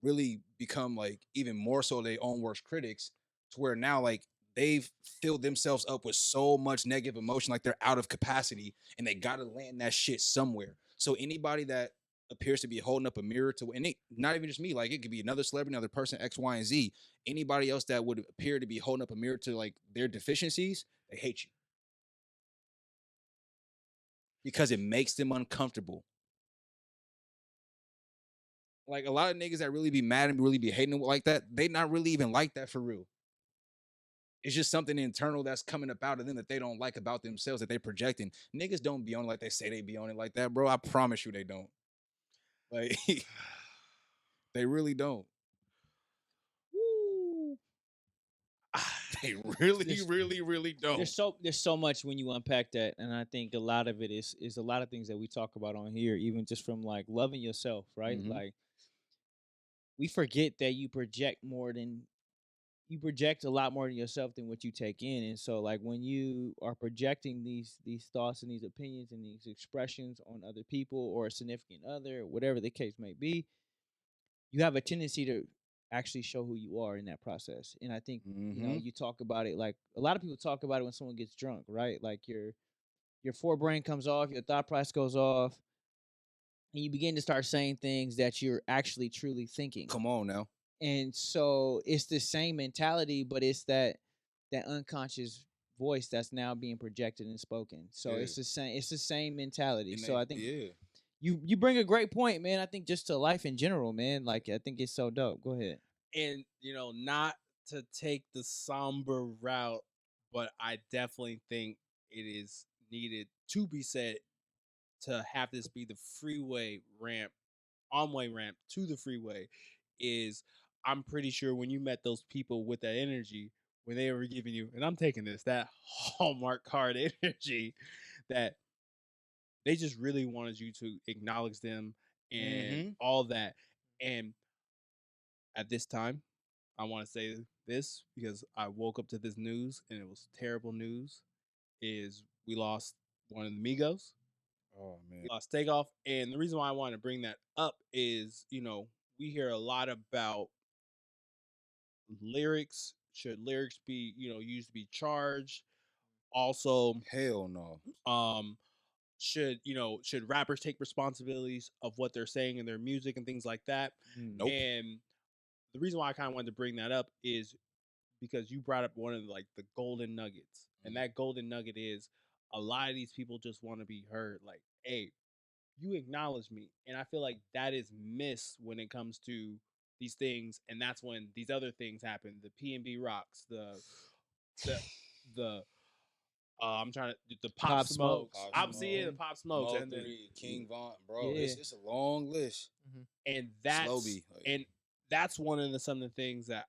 really become like even more so their own worst critics, to where now like they've filled themselves up with so much negative emotion, like they're out of capacity and they gotta land that shit somewhere. So anybody that appears to be holding up a mirror to, and it, not even just me, like it could be another celebrity, another person, X, Y, and Z. Anybody else that would appear to be holding up a mirror to like their deficiencies, they hate you because it makes them uncomfortable. Like a lot of niggas that really be mad and really be hating like that, they not really even like that for real. It's just something internal that's coming up out of them that they don't like about themselves that they projecting. Niggas don't be on it like they say they be on it like that, bro. I promise you they don't. Like they really don't. Woo. They really, There's- really don't. There's so much when you unpack that, and I think a lot of it is a lot of things that we talk about on here, even just from like loving yourself, right? Mhm. Like we forget that you project a lot more than yourself than what you take in, and so like when you are projecting these thoughts and these opinions and these expressions on other people or a significant other, whatever the case may be, you have a tendency to actually show who you are in that process. And I think Mhm. you talk about it like a lot of people talk about it when someone gets drunk, right? Like your forebrain comes off, your thought process goes off, and you begin to start saying things that you're actually truly thinking. Come on now. And so it's the same mentality, but it's that unconscious voice that's now being projected and spoken. So Yeah. it's the same mentality. And So I think yeah. you bring a great point, man. I think just to life in general, man. Like I think it's so dope. Go ahead. And not to take the somber route, but I definitely think it is needed to be said to have this be the freeway ramp, on-way ramp to the freeway. Is I'm pretty sure when you met those people with that energy, when they were giving you, and I'm taking this, that Hallmark card energy, that they just really wanted you to acknowledge them and Mhm. all that. And at this time, I want to say this because I woke up to this news and it was terrible news. Is we lost one of the Migos, Oh man. we lost Takeoff, and the reason why I want to bring that up is we hear a lot about lyrics. Should lyrics be used to be charged? Also, Hell no. um, should rappers take responsibilities of what they're saying in their music and things like that? Nope. And the reason why I kind of wanted to bring that up is because you brought up one of like the golden nuggets, and that golden nugget is a lot of these people just want to be heard. Like, hey, you acknowledge me, and I feel like that is missed when it comes to these things, and that's when these other things happen. The P&B rocks, the the I'm trying to the pop Pop smokes. Smokes. I'm seeing the pop smokes, Mo and then 3, King Von, bro. Yeah. It's a long list. and that's Slowby, like- and that's one of some of the things that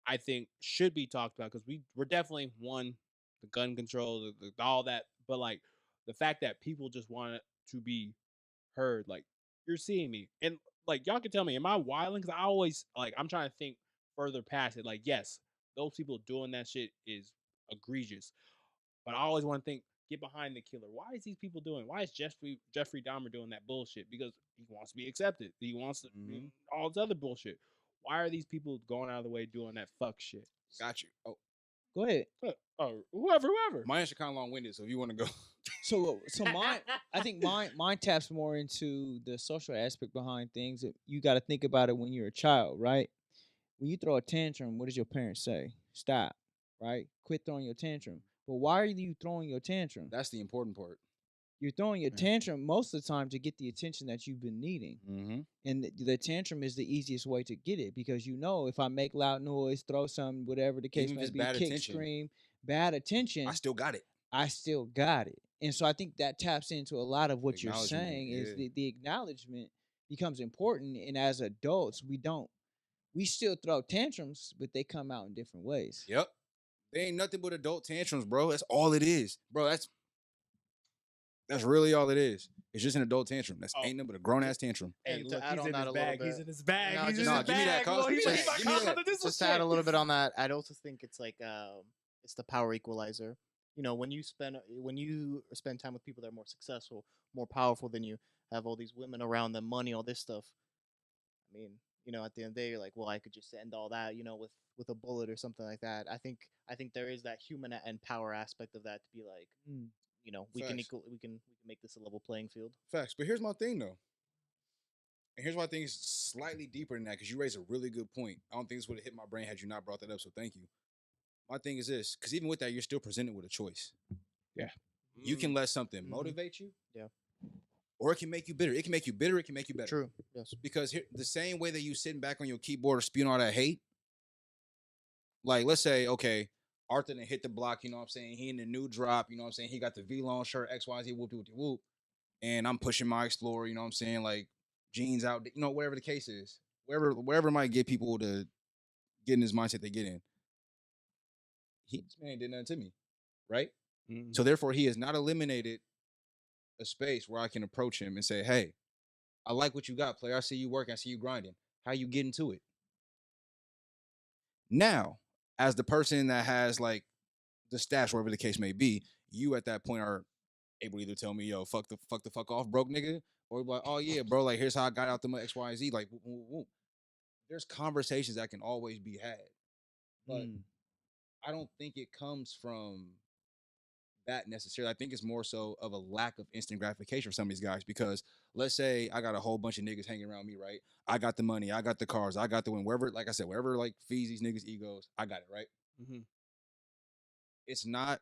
I think should be talked about because we're definitely the gun control, all that, but like the fact that people just want to be heard, like you're seeing me, and like y'all can tell me, am I wilding? Because I always I'm trying to think further past it. Like yes, those people doing that shit is egregious, but I always want to think, get behind the killer. Why is these people doing? Why is Jeffrey Dahmer doing that bullshit? Because he wants to be accepted. He wants to all this other bullshit. Why are these people going out of the way doing that fuck shit? Got you. Oh, Go ahead. Oh, whoever. my answer kind of long winded, so if you want to go, So mine, I think mine taps more into the social aspect behind things. You got to think about it when you're a child, right? When you throw a tantrum, what does your parents say? Stop, right? Quit throwing your tantrum. But why are you throwing your tantrum? that's the important part. You're throwing your tantrum most of the time to get the attention that you've been needing. Mm-hmm. And the tantrum is the easiest way to get it because if I make loud noise, throw something, whatever the case Even if may it's be, bad kick, attention. scream, bad attention, I still got it. I still got it. And so I think that taps into a lot of what you're Acknowledgement, saying is yeah. the acknowledgement becomes important. And as adults, we still throw tantrums, but they come out in different ways. Yep. They ain't nothing but adult tantrums, bro. That's all it is, bro. That's really all it is. It's just an adult tantrum. That's ain't nothing but a grown ass tantrum. Hey, And to look, add he's on in that his a little bag. He's bit- in his bag. No, He's just- in no, his give me that, bag. cuz. Well, he's Give me like, that. Give me "I'm that." under this Just one to add a shit." little bit on that, I'd also think it's like it's the power equalizer. When you spend time with people that are more successful, more powerful than you, have all these women around them, money, all this stuff. I mean, at the end of the day, you're like, well, I could just end all that, with a bullet or something like that. I think there is that human and power aspect of that to be like, we can Facts. we can make this a level playing field. Facts. But here's my thing though. And here's why I think it's slightly deeper than that, because you raised a really good point. I don't think this would have hit my brain had you not brought that up, so thank you. My thing is this, because even with that, you're still presented with a choice. Yeah. You can let something Mhm. motivate you. Yeah. Or it can make you bitter. It can make you bitter. It can make you better. True. Yes. Because here, the same way that you sitting back on your keyboard spewing all that hate, like let's say, okay, Arthur done hit the block, you know what I'm saying? He in the new drop, you know what I'm saying? He got the V-long shirt, XYZ, whoop, whoop, whoop. And I'm pushing my Explorer, you know what I'm saying? Like jeans out, you know, whatever the case is. Wherever might get people to get in this mindset they get in. This man did nothing to me, right? Mm-hmm. So therefore, he has not eliminated a space where I can approach him and say, hey, I like what you got, player. I see you working. I see you grinding. How you getting to it? Now, as the person that has like the stash, whatever the case may be, you at that point are able to either tell me, yo, fuck the fuck off, broke nigga, or be like, oh yeah, bro, like here's how I got out the X, Y, Z. Like, whoop, whoop, whoop. There's conversations that can always be had, but I don't think it comes from that necessarily. I think it's more so of a lack of instant gratification for some of these guys, because let's say I got a whole bunch of niggas hanging around me, right? I got the money, I got the cars, I got the win. Wherever, like I said, wherever like feeds these niggas egos, I got it, right? Mm-hmm. It's not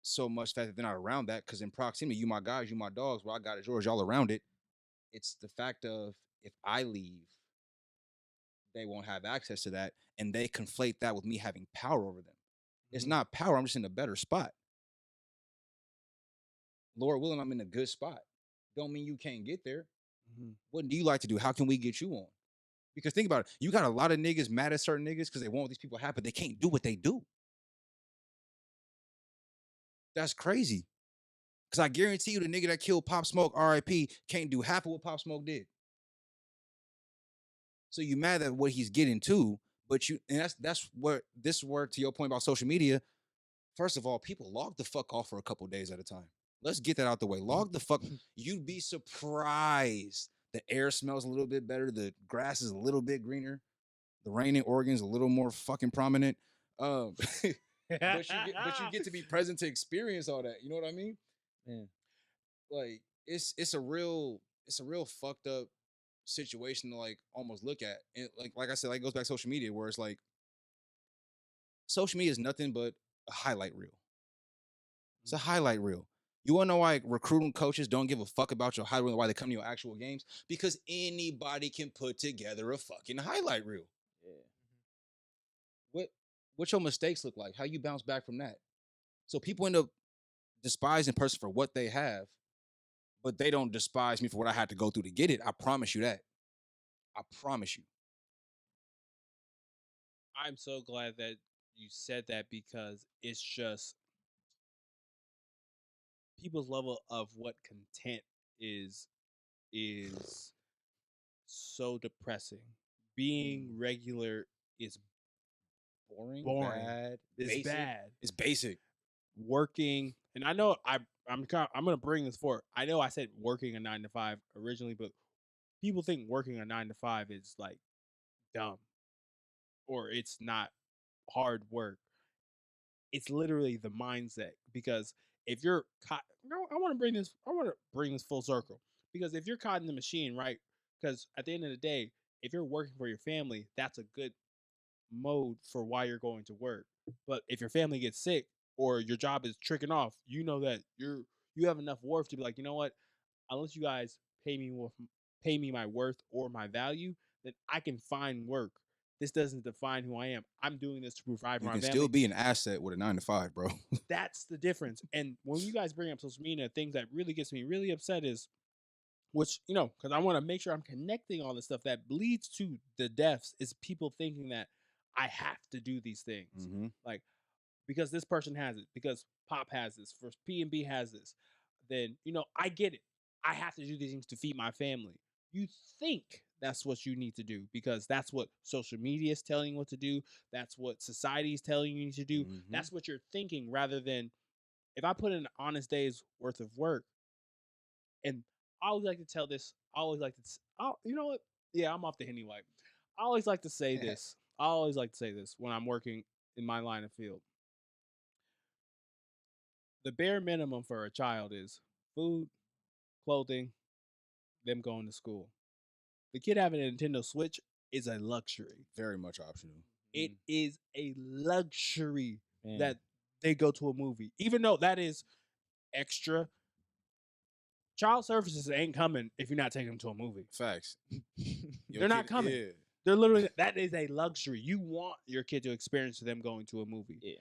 so much fact that they're not around that, because in proximity, you my guys, you my dogs, what I got is yours, y'all around it. It's the fact of if I leave, they won't have access to that, and they conflate that with me having power over them. It's Mhm. not power, I'm just in a better spot. Lord willing, I'm in a good spot. Don't mean you can't get there. Mm-hmm. What do you like to do? How can we get you on? Because think about it. You got a lot of niggas mad at certain niggas because they want what these people have, but they can't do what they do. That's crazy. Because I guarantee you the nigga that killed Pop Smoke, R.I.P, can't do half of what Pop Smoke did. So you mad at what he's getting to, but you, and that's where this word to your point about social media. First of all, people log the fuck off for a couple days at a time. Let's get that out the way. Log the fuck. You'd be surprised. The air smells a little bit better. The grass is a little bit greener. The rain in Oregon is a little more fucking prominent. But you get to be present to experience all that. You know what I mean? Yeah. Like it's a real fucked up situation to like almost look at. And like I said, like it goes back to social media, where it's like social media is nothing but a highlight reel. It's a highlight reel. You want to know why recruiting coaches don't give a fuck about your highlight reel, why they come to your actual games? Because anybody can put together a fucking highlight reel. Yeah. What your mistakes look like? How you bounce back from that? So people end up despising a person for what they have, but they don't despise me for what I had to go through to get it. I promise you that. I promise you. I'm so glad that you said that, because it's just people's level of what content is so depressing. Being regular is Boring, boring. bad, It's basic. bad. It's basic. Working, and I know I'm gonna bring this forward. I know I said working a 9 to 5 originally, but people think working a 9 to 5 is like dumb or it's not hard work. It's literally the mindset, because if you're caught, I want to bring this full circle, because if you're caught in the machine, right? Because at the end of the day, if you're working for your family, that's a good mode for why you're going to work. But if your family gets sick or your job is tricking off, you know that you have enough worth to be like, you know what? Unless you guys pay me my worth or my value, then I can find work. This doesn't define who I am. I'm doing this to provide for You my can family. still be an asset with a 9 to 5, bro. That's the difference. And when you guys bring up social media, things that really gets me really upset is, which, because I want to make sure I'm connecting all the stuff that leads to the deaths, is people thinking that I have to do these things. Mm-hmm. Like, because this person has it, because Pop has this, first P&B has this, then, I get it. I have to do these things to feed my family. You think that's what you need to do, because that's what social media is telling you what to do. That's what society is telling you to do. Mm-hmm. That's what you're thinking, rather than, if I put in an honest day's worth of work, and I always like to tell this, I always like to, you know what? Yeah, I'm off the Henny wipe. I always like to say this. I always like to say this when I'm working in my line of field. The bare minimum for a child is food, clothing, them going to school. the kid having a Nintendo Switch is a luxury. Very much optional. It is a luxury Man. that they go to a movie, even though that is extra. Child services ain't coming if you're not taking them to a movie. Facts. They're not coming. Yeah. They're literally, that is a luxury. You want your kid to experience them going to a movie. Yeah.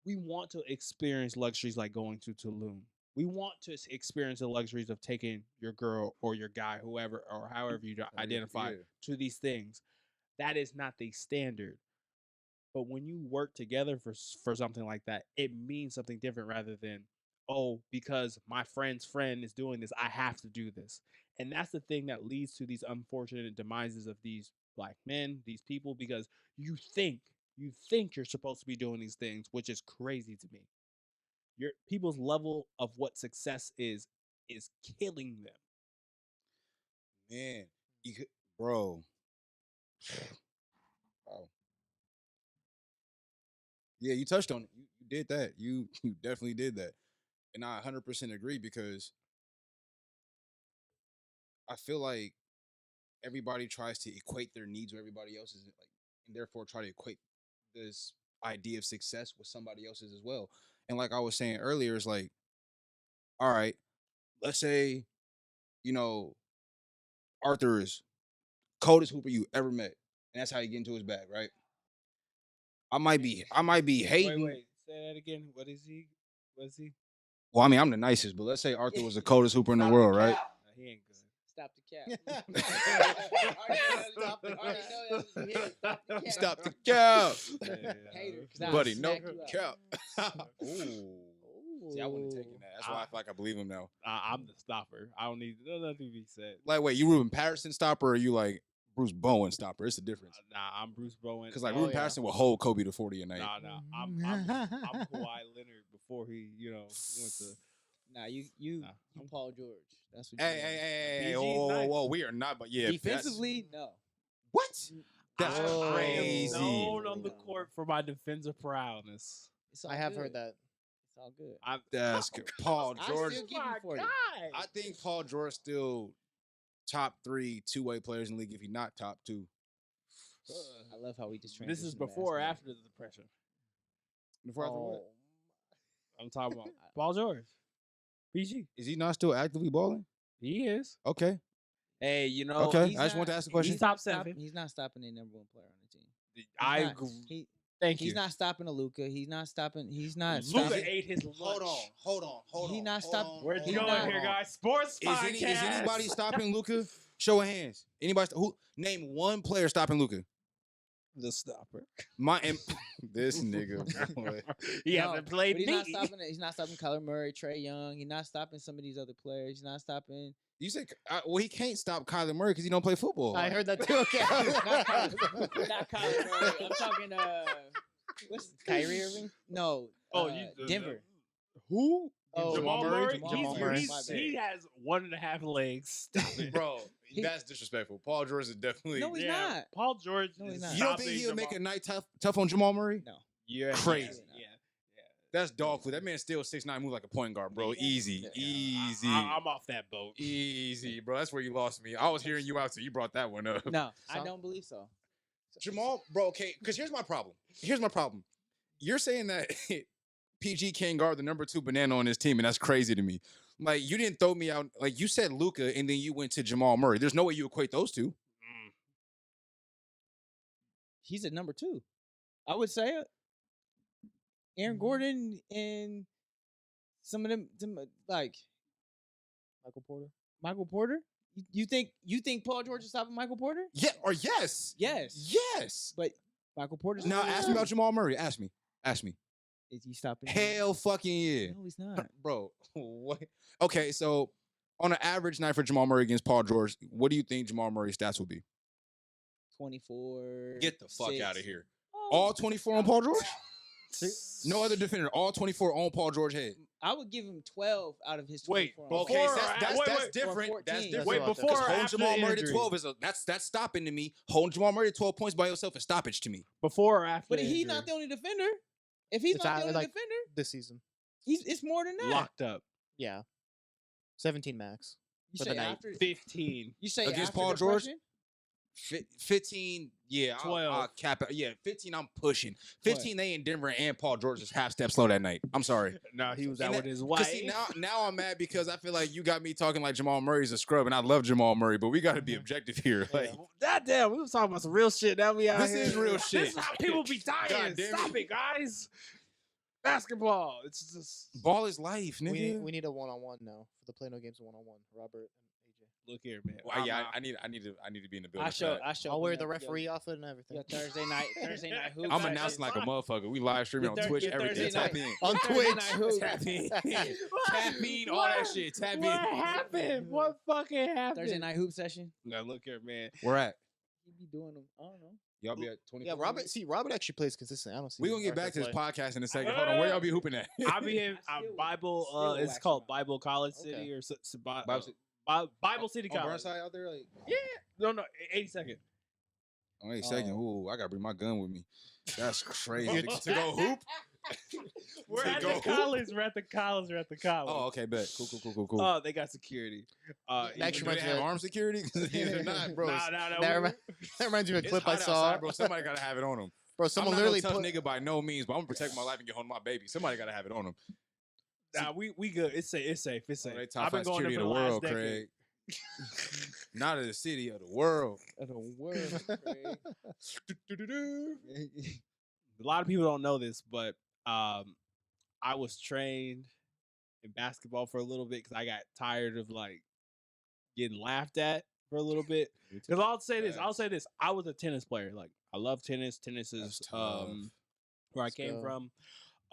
We want to experience luxuries like going to Tulum. We want to experience the luxuries of taking your girl or your guy, whoever or however you identify, yeah. to these things. That is not the standard. But when you work together for something like that, it means something different rather than, oh, because my friend's friend is doing this, I have to do this. And that's the thing that leads to these unfortunate demises of these black men, these people, because you think you're supposed to be doing these things, which is crazy to me. Your people's level of what success is killing them. Man, bro. Wow. Yeah, you touched on it. You did that. You definitely did that. And I 100% agree because I feel like everybody tries to equate their needs with everybody else's, like, and therefore try to equate this idea of success with somebody else's as well. And like I was saying earlier, it's like, all right, let's say, Arthur is coldest hooper you ever met, and that's how you get into his bag, right? I might be hating. Wait, say that again. What is he? Well, I mean, I'm the nicest, but let's say Arthur was the coldest hooper in the world, right? He ain't good. Stop the cap. Stop the cap, Hater, buddy. No smack you out. cap. Ooh. See, I wouldn't have taken that. That's why I feel like I believe him now. I'm the stopper. I don't need nothing to be said. Like, wait, you Ruben Patterson stopper, or you like Bruce Bowen stopper? It's a difference. Nah, I'm Bruce Bowen. Because like Ruben Patterson will hold Kobe to 40 a night. Nah. I'm Kawhi Leonard before he, went to. Nah, you Paul George. That's what. Hey, PG whoa, we are not. But yeah, defensively, no. What? That's I am crazy. known on the court for my defensive prowess. I have heard that. It's all good. That's good. Paul George. I still give you 40. I think Paul George still top 3 two-way players in the league if he's not top 2. I love how we just. This is before or after the depression. Before after what? I'm talking about Paul George. PG. Is he not still actively balling? He is. Okay. Hey, Okay. I just want to ask a question. He's top 7. He's not stopping a number 1 player on the team. I agree. Thank you. He's not stopping a Luka. He's not stopping. Luka ate his lunch. Hold on. He not stopping. We're going here, guys. Sports podcast. Is anybody stopping Luka? Show of hands. Anybody? Who? Name one player stopping Luka. The stopper. This nigga. Boy. He hasn't played. He's not stopping Kyler Murray, Trae Young. He's not stopping some of these other players. He's not stopping. You said, well, he can't stop Kyler Murray because he don't play football. I heard that too. Okay. Not Kyler Murray. I'm talking. What's Kyrie Irving? No. Denver. Who? Oh, Jamal Murray. Jamal Murray. He has 1.5 legs. Stop it. Bro, that's disrespectful. Paul George is definitely. No, he's not. Paul George. No, he's not. You don't think he'll make a night tough on Jamal Murray? No. Yeah. Crazy. Yeah. That's dog food. That man still 6'9", move like a point guard, bro. Easy. I'm off that boat. Easy, bro. That's where you lost me. I was hearing you out, so you brought that one up. No, I don't believe so. Jamal, bro, okay, because here's my problem. You're saying that PG can't guard the number 2 banana on his team, and that's crazy to me. Like, you didn't throw me out. Like, you said Luka, and then you went to Jamal Murray. There's no way you equate those two. He's at number 2. I would say it. Aaron Gordon and some of them like Michael Porter. You think Paul George is stopping Michael Porter? Yeah, or yes. Yes. But Michael Porter's Now ask me about Jamal Murray. Ask me. Is he stopping? Hell fucking yeah. No, he's not. Bro, what? Okay, so on an average night for Jamal Murray against Paul George, what do you think Jamal Murray's stats will be? 24. Get the fuck out of here. Oh, All 24 on Paul George? No other defender. All 24 on Paul George head. I would give him 12 out of his 24. Wait, Okay, Before that's or different. 14. That's different. Wait, before Because or holding after Jamal the Murray to injury? 12 is that's stopping to me. Holding Jamal Murray to 12 points by yourself is stoppage to me. Before or after? But the he's injury? not the only defender. If he's It's not the out- only like- defender, This season. it's more than that. Locked up. Yeah. 17 max. You for say the night. after 15. you say Against after Paul George? depression? 15, yeah, 12. I'll cap it. Yeah, 15, I'm pushing. 15, they in Denver and Paul George is half step slow that night. I'm sorry. No, he was And out that- with his 'cause wife. see, now I'm mad because I feel like you got me talking like Jamal Murray's a scrub, and I love Jamal Murray, but we got to be objective here. Like, God damn, we was talking about some real shit. Now we out This here. is real This shit. is how people be dying. God damn Stop it. it, guys. Basketball. It's just ball is life, nigga. We need a one-on-one now for the Play No Games one-on-one. Robert and AJ. look here, man. Well, yeah, I need to be in the building. I for show. that. I show. I'll up wear in the yo- referee outfit and everything. yo, Thursday night hoops. I'm That's announcing like a fine. motherfucker. We live streaming on Your Twitch, Thursday everything. Tap night. in. On Thursday Twitch. night hoops. Tap in. Tap in, all What? that shit. Tap What in. happened? What fucking happened? Thursday night hoop session. Now look here, man. Where at? You be doing them. I don't know. Y'all be at 20. Yeah, Robert actually plays consistent. I don't see. We gonna get back to this podcast in a second. Hold on, where y'all be hooping at? I'll be in Bible. still It's wax called them out. Bible College Okay. City or Bible City- Bible City on College. Burnside out there, like. Yeah, no, 82nd. Oh, wait a second. Ooh, I gotta bring my gun with me. That's crazy. Oh. to go hoop? We're To at go the hoop? college. We're at the college. Oh, okay, bet. Cool. Oh, they got security. That Do actually they reminds me have of- armed security? They're not, bro. No. That reminds me of a It's clip I hot saw. outside, bro. Somebody gotta have it on them. Bro, someone I'm not literally no tough put. nigga by no means, but I'm gonna protect my life and get home to my baby. Somebody gotta have it on them. Nah, we good. It's safe. It's safe. It's safe. They top I've been five going there security for of the the last world, decade. Craig. Not of the city, of the world. Of the world. Craig. A lot of people don't know this, but I was trained in basketball for a little bit because I got tired of like getting laughed at for a little bit. Because I'll say this: I was a tennis player. Like I love tennis. Tennis is That's tough. where I Let's came go. from.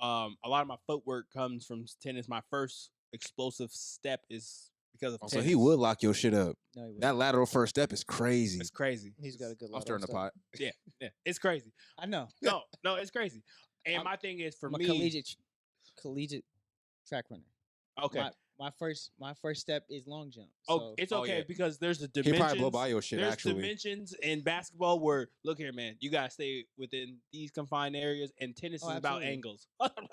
A lot of my footwork comes from tennis. My first explosive step is because of So tennis. he would lock your shit up. No, he wouldn't. That lateral first step is crazy. It's crazy. He's got a good. I'm stirring the pot. Yeah, it's crazy. I know. No, it's crazy. And I'm- my thing is for I'm a me. collegiate track runner. Okay. My first step is long jump. Oh, So it's Oh, okay yeah. because there's the He dimensions. probably blow by your shit, There's actually. dimensions in basketball where look here, man, you gotta stay within these confined areas, and tennis Oh, is about absolutely. angles.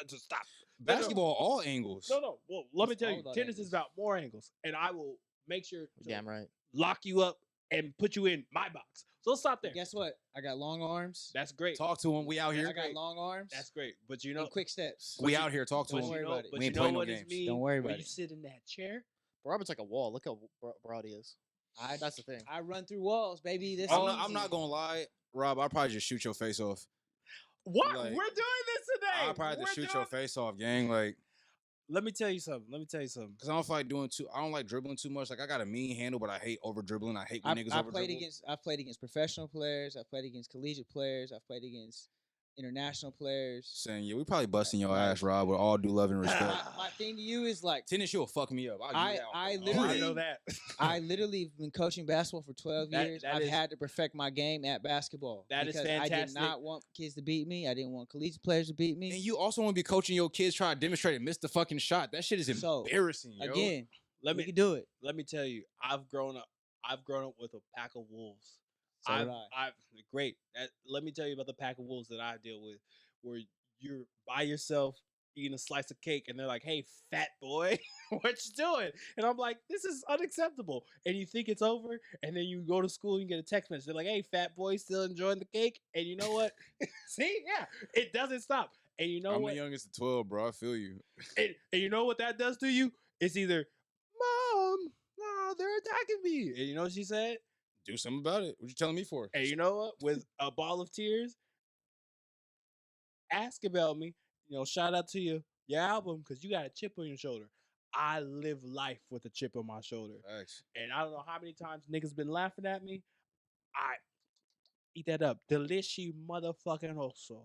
Just stop. No, no. Basketball, all angles. No. Well, let me It's tell all you, about tennis is angles. about more angles, and I will make sure to Damn right. lock you up and put you in my box. So let's stop there. guess what? I got long arms. That's great. Talk to him. We out here. I got long arms. That's great. But you and know, quick steps. We out here. Talk to Don't him. worry about it. But We you ain't know playing no what it's games. mean Don't worry when about you it. sit in that chair. Robert's like a wall. Look how broad he is. That's the thing. I run through walls, baby. This I'm not gonna lie, Rob. I'll probably just shoot your face off. What? Like, We're doing this today. I'll probably just We're shoot your doing- face off, gang. Like, Let me tell you something. cause I don't feel like doing too. I don't like dribbling too much. Like, I got a mean handle, but I hate over dribbling. I hate when niggas over dribble. I've played against professional players. I've played against collegiate players. I've played against international players. Saying, yeah, we probably busting your Like- ass, Rob. With all due love and respect. My thing to you is like Tennis, you'll fuck me up. I'll give you that one. I Oh, literally- I know that. I literally have been coaching basketball for 12 That- years. that I've is- had to perfect my game at basketball. That is because I did fantastic. not want kids to beat me. I didn't want collegiate players to beat me. And you also want to be coaching your kids trying to demonstrate and miss the fucking shot. That shit is So, embarrassing, yo. Again, Let we me can do it. let me tell you, I've grown up with a pack of wolves. So did I. I've great. Let me tell you about the pack of wolves that I deal with, where you're by yourself eating a slice of cake, and they're like, "Hey, fat boy, what you doing?" And I'm like, "This is unacceptable." And you think it's over, and then you go to school and you get a text message. They're like, "Hey, fat boy, still enjoying the cake?" And you know what? See, yeah, it doesn't stop. And you know I'm what? the youngest of 12, bro. I feel you. And you know what that does to you? It's either, Mom, no, they're attacking me. And you know what she said? Do something about it. What you telling me for? And you know what? With a ball of tears, ask about me. You know, shout out to your album because you got a chip on your shoulder. I live life with a chip on my shoulder. Facts. And I don't know how many times niggas been laughing at me. I eat that up. Delicious motherfucking also.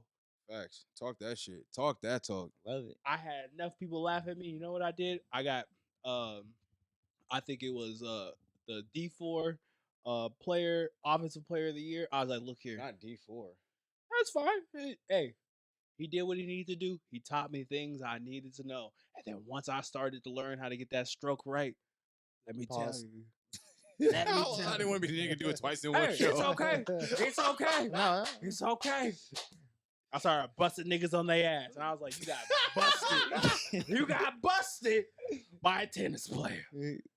Facts. Talk that shit. Talk that talk. Love it. I had enough people laugh at me. You know what I did? I got I think it was the D4 offensive player of the year. I was like, look here. Not D4. That's fine. Hey, he did what he needed to do. He taught me things I needed to know. And then once I started to learn how to get that stroke right, let me Pause. tell you. Let me I tell didn't you. want to be the nigga do it twice in one Hey, show. it's okay. It's okay. No, It's okay. I started busting niggas on their ass. And I was like, you got busted. You got busted by a tennis player.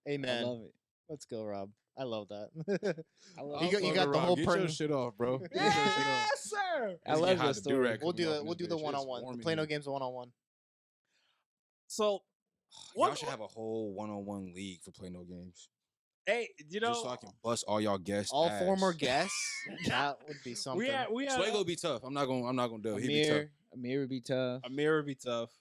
I amen. love it. Let's go, Rob. I love that. I love You got Fucking the Rob, whole get your pring- shit off, bro. Get your shit off. Yes, sir. I Let's get love hot your to story. do-rag We'll coming do off the in we'll this do the bitch. It's one-on-one. warm The in Play No here. Games one-on-one. So, Y'all what- should have a whole one-on-one league for Play No Games. hey, you know, Just so I can bust all y'all guests. All ass. former guests. That would be something. we had Sway would be tough. I'm not gonna do it. He'd be tough. Amir would be tough. Amir would be tough.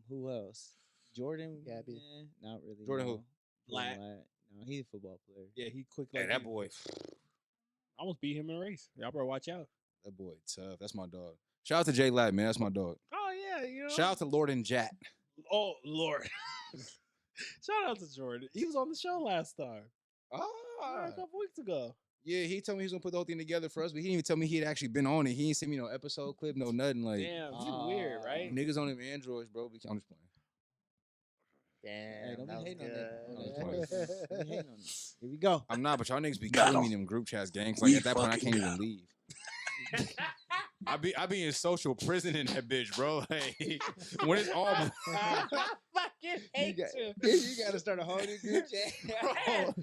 Who else? Jordan? Yeah, it'd be- Not really. Jordan who? no. Latt. Jordan Latt. No, he's a football player. Yeah, he quick Hey, like that you. boy. I almost beat him in a race. Y'all better watch out. That boy tough. That's my dog. Shout out to J Latt, man. That's my dog. Oh yeah, you know. Shout out to Lord and Jat. Oh Lord. Shout out to Jordan. He was on the show last time. A couple weeks ago. Yeah, he told me he was gonna put the whole thing together for us, but he didn't even tell me he had actually been on it. He didn't send me no episode clip, no nothing. Like Damn, he's weird, right? niggas on them androids, bro. I'm just playing. Damn, Hey, don't that was be hating on that. I was Don't playing. be hating on that. Here we go. I'm not, but y'all niggas be killing me in them group chats, gangs. Like at that point, I can't even leave. I be in social prison in that bitch, bro. Like when it's all I fucking hate you. You gotta start a whole new group chat. Bro,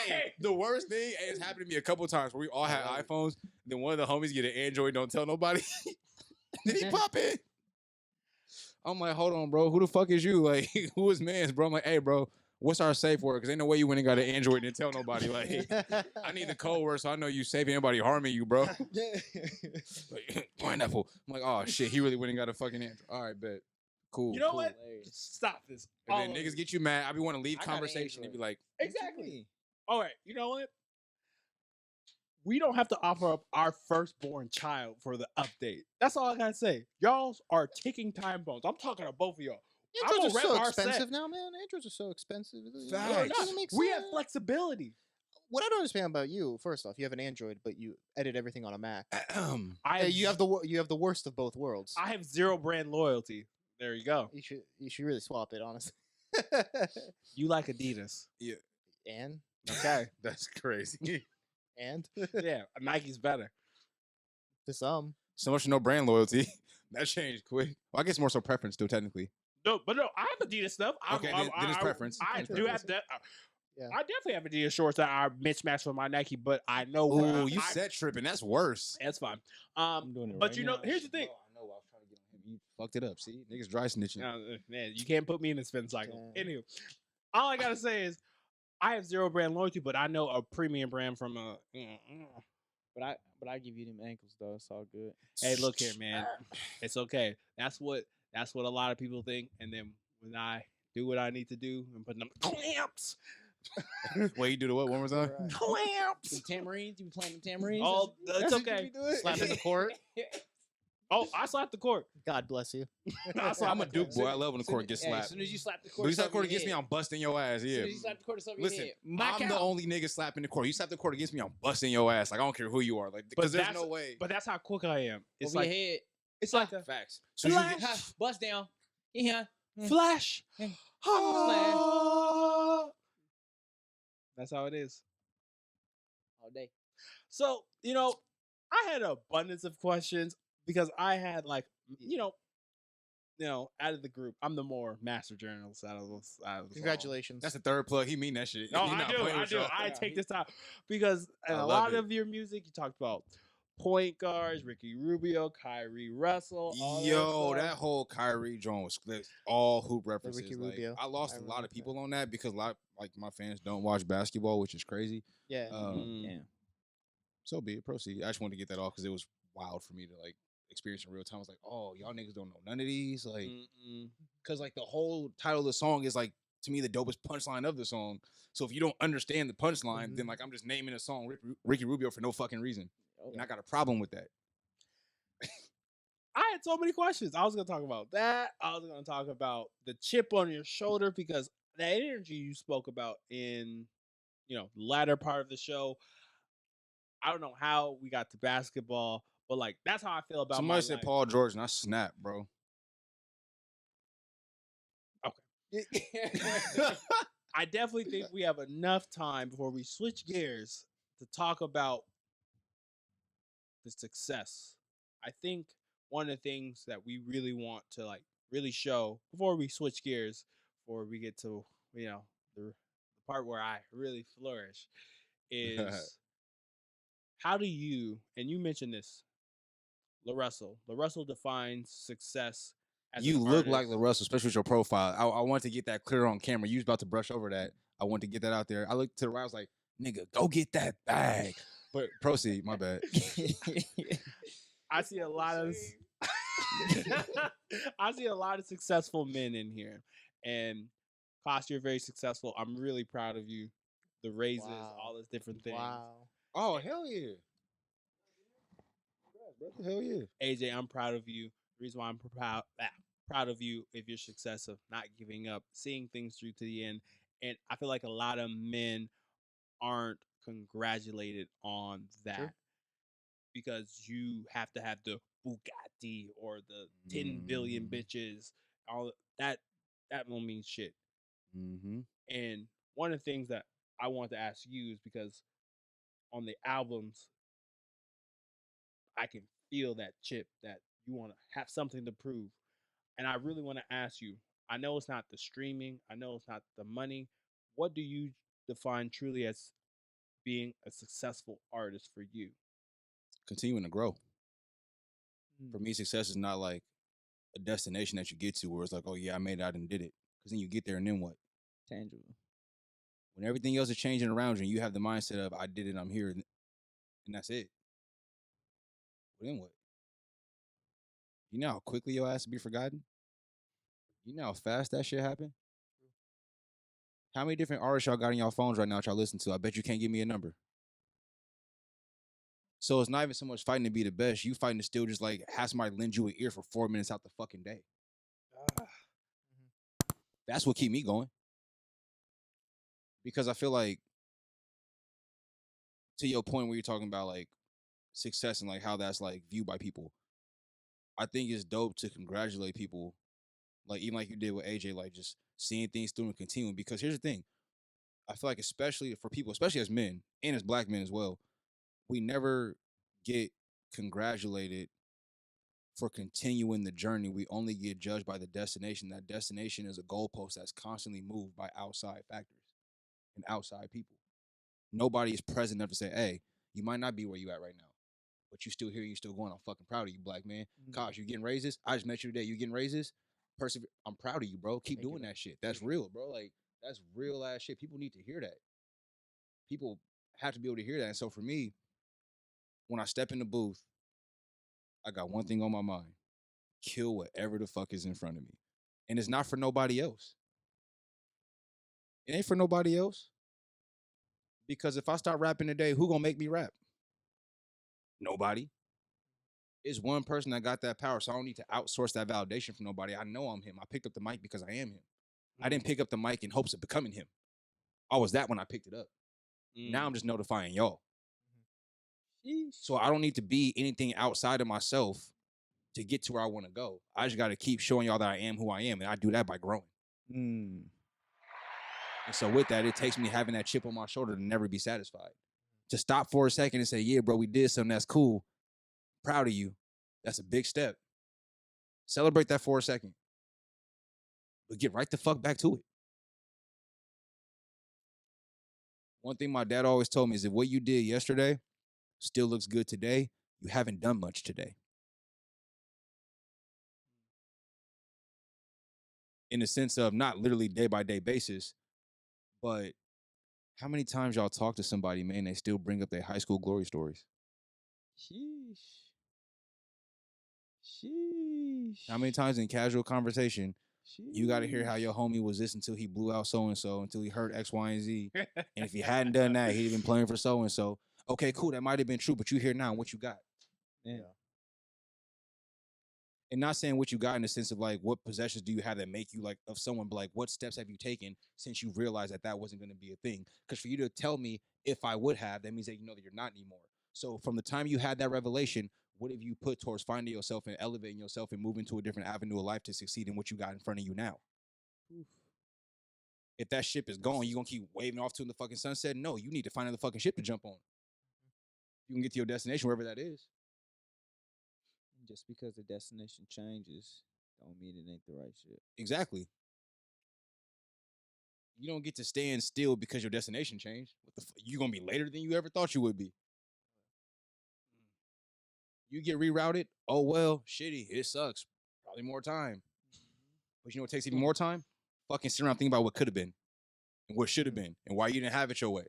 hey, the worst thing has happened to me a couple times where we all had iPhones. Then one of the homies get an Android, don't tell nobody. Then he pop in. I'm like, hold on, bro. Who the fuck is you? Like, who is man's, bro? I'm like, hey, bro, what's our safe word? Because ain't no way you went and got an Android and didn't tell nobody. Like, I need the code word so I know you safe. Ain't nobody harming you, bro. Like, pineapple. I'm like, oh shit, he really went and got a fucking Android. All right, bet. Cool. You know cool. what? Stop this. And All then of niggas it. get you mad. I be want to leave I got an conversation and be like, Exactly. All right. You know what? We don't have to offer up our firstborn child for the update. That's all I gotta say. Y'all are ticking time bombs. I'm talking to both of y'all. Androids are I'm gonna so rep our set. expensive now, man. Androids are so expensive. It Facts. doesn't make We have sense. flexibility. What I don't understand about you, first off, you have an Android, but you edit everything on a Mac. I You have the worst of both worlds. I have zero brand loyalty. There you go. You should really swap it, honestly. You like Adidas. and Okay. that's crazy. and Yeah, Nike's better. to some. So much for no brand loyalty. That changed quick. Well, I guess more so preference still technically. No, but no, I have Adidas stuff. Okay, then it's preference. I It's do preference. have that. Yeah. I definitely have Adidas shorts that are mismatched with my Nike, but I know. Oh, you I- set tripping. That's worse. That's fine. I'm doing it But right you know, now. here's the thing. I know. I was trying to get on him. You fucked it up. See, niggas dry snitching. Man, you can't put me in the spin cycle. Damn. Anyway, all I gotta say is, I have zero brand loyalty, but I know a premium brand from a. But I give you them ankles though. It's all good. Hey, look here, man. It's okay. That's what a lot of people think. And then when I do what I need to do and put them clamps, Wait, you do the what? One more time. clamps. Some tamarines. You be playing them tamarines? Oh, That's it's what you okay. be doing? Slapping the court. Oh, I slapped the court. God bless you. I slapped I'm a the Duke court. boy. I love when the court gets Hey, as slapped. soon as you slap the But court, you it's slap the over court your against me, head. I'm busting your ass. As Yeah. soon as you slap the court, it's over your Listen, head. Knock I'm the out. only nigga slapping the court. You slap the court against me, I'm busting your ass. Like I don't care who you are. Like because there's that's- no way. But that's how quick I am. It's Over like your head. it's like a Facts. So you get, Ha, bust down. Yeah. flash. Hey. Ah. That's how it is. All day. So, you know, I had an abundance of questions because I had like, you know, out of the group, I'm the more master journalist out of us. Congratulations. that's the third plug. He mean that shit. No, He I not do. playing I with do. y'all. I Yeah, take he- this time because in I a love lot it. of your music, you talked about point guards, Ricky Rubio, Kyrie Russell. All Yo, that that stuff. whole Kyrie joint was all hoop references. Ricky Like, Rubio. I lost I a lot remember of people on that because like my fans don't watch basketball, which is crazy. Yeah. Mm. Damn. So be it. Proceed. I just wanted to get that off because it was wild for me to like experience in real time. I was like, oh, y'all niggas don't know none of these. Like, Mm-mm. because like the whole title of the song is like to me the dopest punchline of the song. So if you don't understand the punchline, then like I'm just naming a song Ricky Rubio for no fucking reason, and I got a problem with that. I had so many questions. I was going to talk about that. I was going to talk about the chip on your shoulder because that energy you spoke about in, the latter part of the show. I don't know how we got to basketball, but like that's how I feel about Somebody my said life. Paul George, and I snapped, bro. I definitely think we have enough time before we switch gears to talk about the success. I think one of the things that we really want to like really show before we switch gears, before we get to the part where I really flourish is how do you, and you mentioned this, LaRussell defines success as an You look like artist. LaRussell, especially with your profile. I want to get that clear on camera. You was about to brush over that. I want to get that out there. I looked to the right. I was like, nigga, go get that bag. But proceed. My bad. I see a lot of I see a lot of successful men in here. And Cost, you're very successful. I'm really proud of you. The raises, Wow. all those different things. Wow. Oh, hell yeah. Hell yeah. AJ, I'm proud of you. The reason why I'm proud of you if your success of not giving up, seeing things through to the end. And I feel like a lot of men aren't congratulated on that. Sure. Because you have to have the Bugatti or the 10 billion bitches. All that won't mean shit. Mm-hmm. And one of the things that I want to ask you is because on the albums, I can feel that chip that you want to have something to prove. And I really want to ask you, I know it's not the streaming, I know it's not the money. What do you define truly as being a successful artist for you? Continuing to grow. For me, success is not like a destination that you get to where it's like, oh yeah, I made it, I done did it. Because then you get there and then what? Tangible. When everything else is changing around you and you have the mindset of I did it, I'm here, and that's it. Well, then what? You know how quickly your ass will be forgotten? You know how fast that shit happen? How many different artists y'all got on y'all phones right now that y'all listen to? I bet you can't give me a number. So it's not even so much fighting to be the best. You fighting to still just like have somebody lend you an ear for 4 minutes out the fucking day. That's what keep me going. Because I feel like, to your point where you're talking about like success and like how that's like viewed by people, I think it's dope to congratulate people, like even like you did with AJ, like just seeing things through and continuing. Because here's the thing, I feel like especially for people, especially as men and as black men as well, we never get congratulated for continuing the journey. We only get judged by the destination. That destination is a goalpost that's constantly moved by outside factors and outside people. Nobody is present enough to say, hey, you might not be where you at right now, but you still here, you still going. I'm fucking proud of you, black man. Gosh, you getting raises? I just met you today. You getting raises? I'm proud of you, bro. Keep doing that shit. That's real, bro. Like, that's real ass shit. People need to hear that. People have to be able to hear that. And so for me, when I step in the booth, I got one thing on my mind. Kill whatever the fuck is in front of me. And it's not for nobody else. It ain't for nobody else. Because if I start rapping today, who gonna make me rap? Nobody. It's one person that got that power, so I don't need to outsource that validation from nobody. I know I'm him. I picked up the mic because I am him. I didn't pick up the mic in hopes of becoming him. I was that when I picked it up. Now I'm just notifying y'all. So I don't need to be anything outside of myself to get to where I want to go. I just got to keep showing y'all that I am who I am, and I do that by growing. And so with that, it takes me having that chip on my shoulder to never be satisfied. To stop for a second and say, yeah, bro, we did something that's cool. Proud of you. That's a big step. Celebrate that for a second. But get right the fuck back to it. One thing my dad always told me is if what you did yesterday still looks good today, you haven't done much today. In the sense of not literally day by day basis, but how many times y'all talk to somebody, man, they still bring up their high school glory stories? How many times in casual conversation, you got to hear how your homie was this until he blew out so-and-so, until he heard X, Y, and Z. And if he hadn't done that, he'd been playing for so-and-so. Okay, cool, that might have been true, but you here now, what you got? Yeah. And not saying what you got in the sense of like, what possessions do you have that make you like of someone, but like, what steps have you taken since you realized that that wasn't going to be a thing? Because for you to tell me if I would have, that means that you know that you're not anymore. So from the time you had that revelation, what have you put towards finding yourself and elevating yourself and moving to a different avenue of life to succeed in what you got in front of you now? Oof. If that ship is gone, you going to keep waving off to the fucking sunset? No, you need to find another fucking ship to jump on. You can get to your destination, wherever that is. Just because the destination changes, don't mean it ain't the right shit. Exactly. You don't get to stand still because your destination changed. What the you gonna be later than you ever thought you would be. You get rerouted. Oh well, shitty. It sucks. Probably more time. But you know what takes even more time? Fucking sit around thinking about what could have been and what should have been and why you didn't have it your way.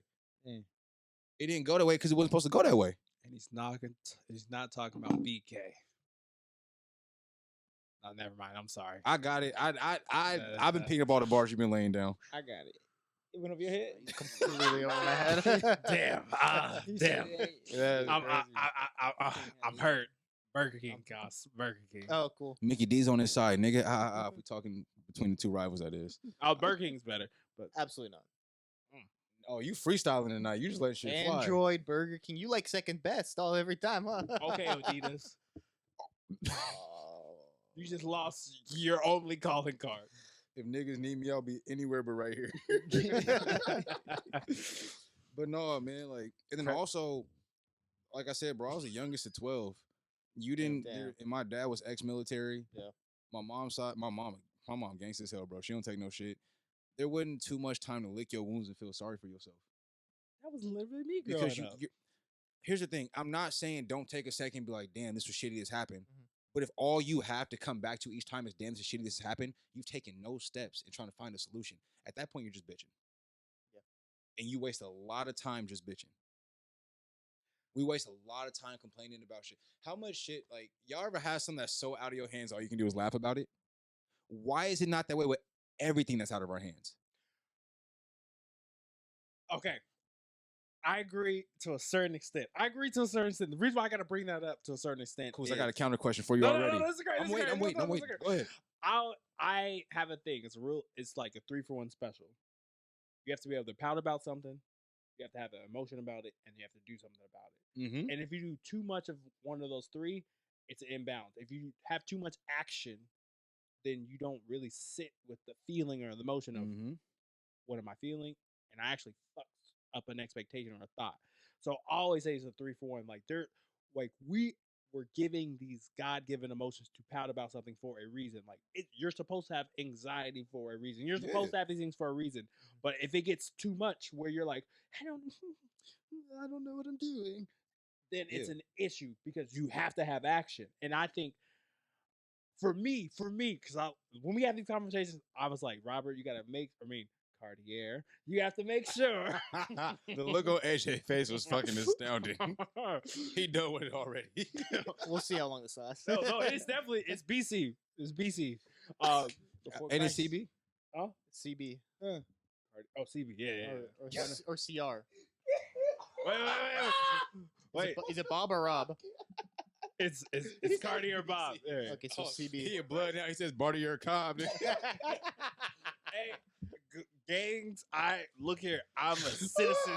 It didn't go that way because it wasn't supposed to go that way. And he's not talking about BK. Oh, never mind. I'm sorry. I got it. I've been picking up all the bars you've been laying down. I got it. It went over your head. Completely over my head. Damn. You Damn. said it ain't- I'm hurt. Burger King costs. Burger King. Oh, cool. Mickey D's on his side, nigga. We're talking between the two rivals, that is. Oh, Burger King's better. But Absolutely not. Oh, you freestyling tonight. You just let shit fly. Android, Burger King. You like second best all every time, huh? okay, Adidas. You just lost your only calling card. If niggas need me, I'll be anywhere but right here. But no, man, like, and then also, like I said, bro, I was the youngest of 12. You didn't, Damn. and my dad was ex-military. Yeah. My mom's side, my mom gangsta as hell, bro. She don't take no shit. There wasn't too much time to lick your wounds and feel sorry for yourself. That was literally me growing Because up. here's the thing. I'm not saying don't take a second and be like, damn, this was shitty this happened. Mhm. But if all you have to come back to each time is, damn, this is shitty this has happened, you've taken no steps in trying to find a solution. At that point, you're just bitching. Yeah. And you waste a lot of time just bitching. We waste a lot of time complaining about shit. How much shit, like, y'all ever have something that's so out of your hands, all you can do is laugh about it? Why is it not that way with everything that's out of our hands? Okay. I agree to a certain extent. The reason why I got to bring that up to a certain extent. Cool, is, I got a counter question for you No, already. this is great. I'm waiting. Go ahead. I have a thing. It's like a 3-for-1 special. You have to be able to pout about something. You have to have an emotion about it, and you have to do something about it. Mm-hmm. And if you do too much of one of those three, it's an imbalance. If you have too much action, then you don't really sit with the feeling or the emotion of what am I feeling, and I actually fucked up an expectation or a thought. So I always say it's a 3-for-1. Like we were giving these God-given emotions to pout about something for a reason. Like you're supposed to have anxiety for a reason. You're supposed to have these things for a reason. But if it gets too much, where you're like, I don't know what I'm doing, then it's an issue because you have to have action. And I think for me, because when we have these conversations, I was like, Robert, you got to Cartier, you have to make sure. The look on AJ's face was fucking astounding. He done with it already. We'll see how long this lasts. No, it's BC. It's BC. And it's CB? Huh? CB. Oh, CB. Yeah. Or CR. Wait. Is it Bob or Rob? It's Cartier Bob. Yeah. Okay, so CB. He in blood now. He says Bartier Cobb. Hey, gangs, look here. I'm a citizen.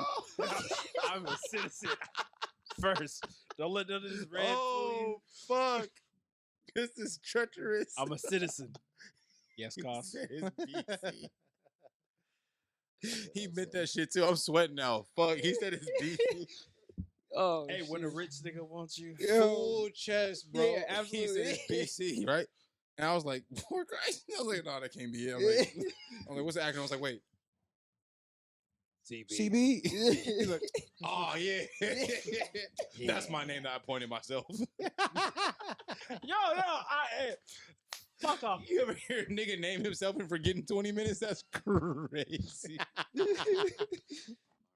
I'm a citizen first. Don't let none of this red fool you. Fuck. This is treacherous. I'm a citizen. Yes, Cost. He meant that shit too. I'm sweating now. Fuck. He said it's BC. Oh, Hey, when a rich nigga wants you. Full chest, bro. Yeah, absolutely. He said it's BC, right? And I was like, poor Christ. I was like, no, that can't be it. I'm like, what's the acronym? I was like, wait. CB? He's like, oh, yeah. That's my name that I pointed myself. Fuck off. You ever hear a nigga name himself and forgetting 20 minutes? That's crazy.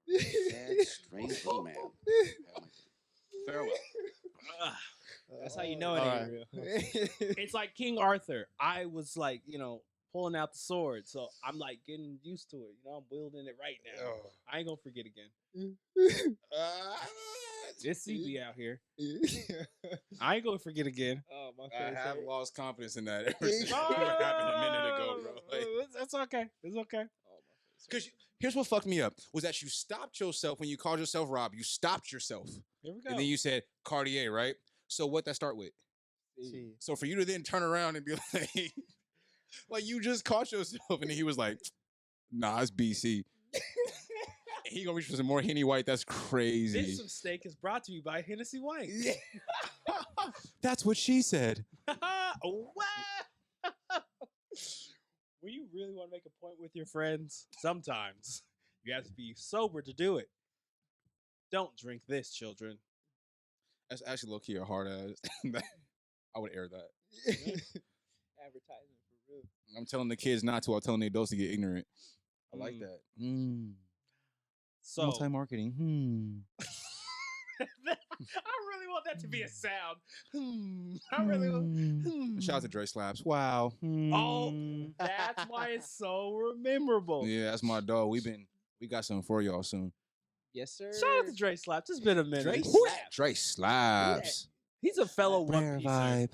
Sad, strange little man. Farewell. That's how you know it ain't real. It's like King Arthur. I was like, pulling out the sword. So I'm like getting used to it. I'm wielding it right now. I ain't gonna forget again. It's CB out here. I ain't gonna forget again. Oh, my I face have hurt. lost confidence in that ever since what happened a minute ago, bro. Like, It's okay. It's okay. Oh, my face hurt. because here's what fucked me up was that you stopped yourself when you called yourself Rob. You stopped yourself. Here we go. And then you said Cartier, right? So what that start with? C. So for you to then turn around and be like, like you just caught yourself, and then he was like, nah, it's BC. And he gonna reach for some more Henny White. That's crazy. This mistake is brought to you by Hennessy White. That's what she said. What? when you really want to make a point with your friends, sometimes you have to be sober to do it. Don't drink this, children. That's actually low key a hard ass. I would air that. Advertising for real. I'm telling the kids not to. I'm telling the adults to get ignorant. I like Mm. that. So Multi-marketing. I really want that to be a sound. I really want. Shout out to Dre Slaps. Wow. Oh, that's why it's so memorable. Yeah, that's my dog. We got something for y'all soon. Yes, sir. Shout out to Dre Slaps. It's been a minute. Dre Who Slaps. that? Dre Slaps. He's a fellow One Rare Piece. vibe.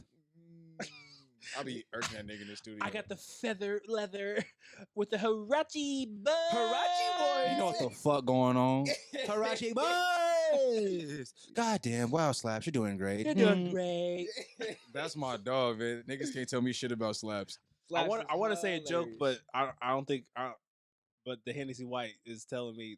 I'll be urging that nigga in the studio. I got the feather leather with the Hirachi buzz. Hirachi boys. You know what the fuck going on? Hirachi boys. Goddamn, wow, Slaps, you're doing great. You're doing great. That's my dog, man. Niggas can't tell me shit about Slaps. I want to say a joke, but I don't think. But the Hennessy White is telling me.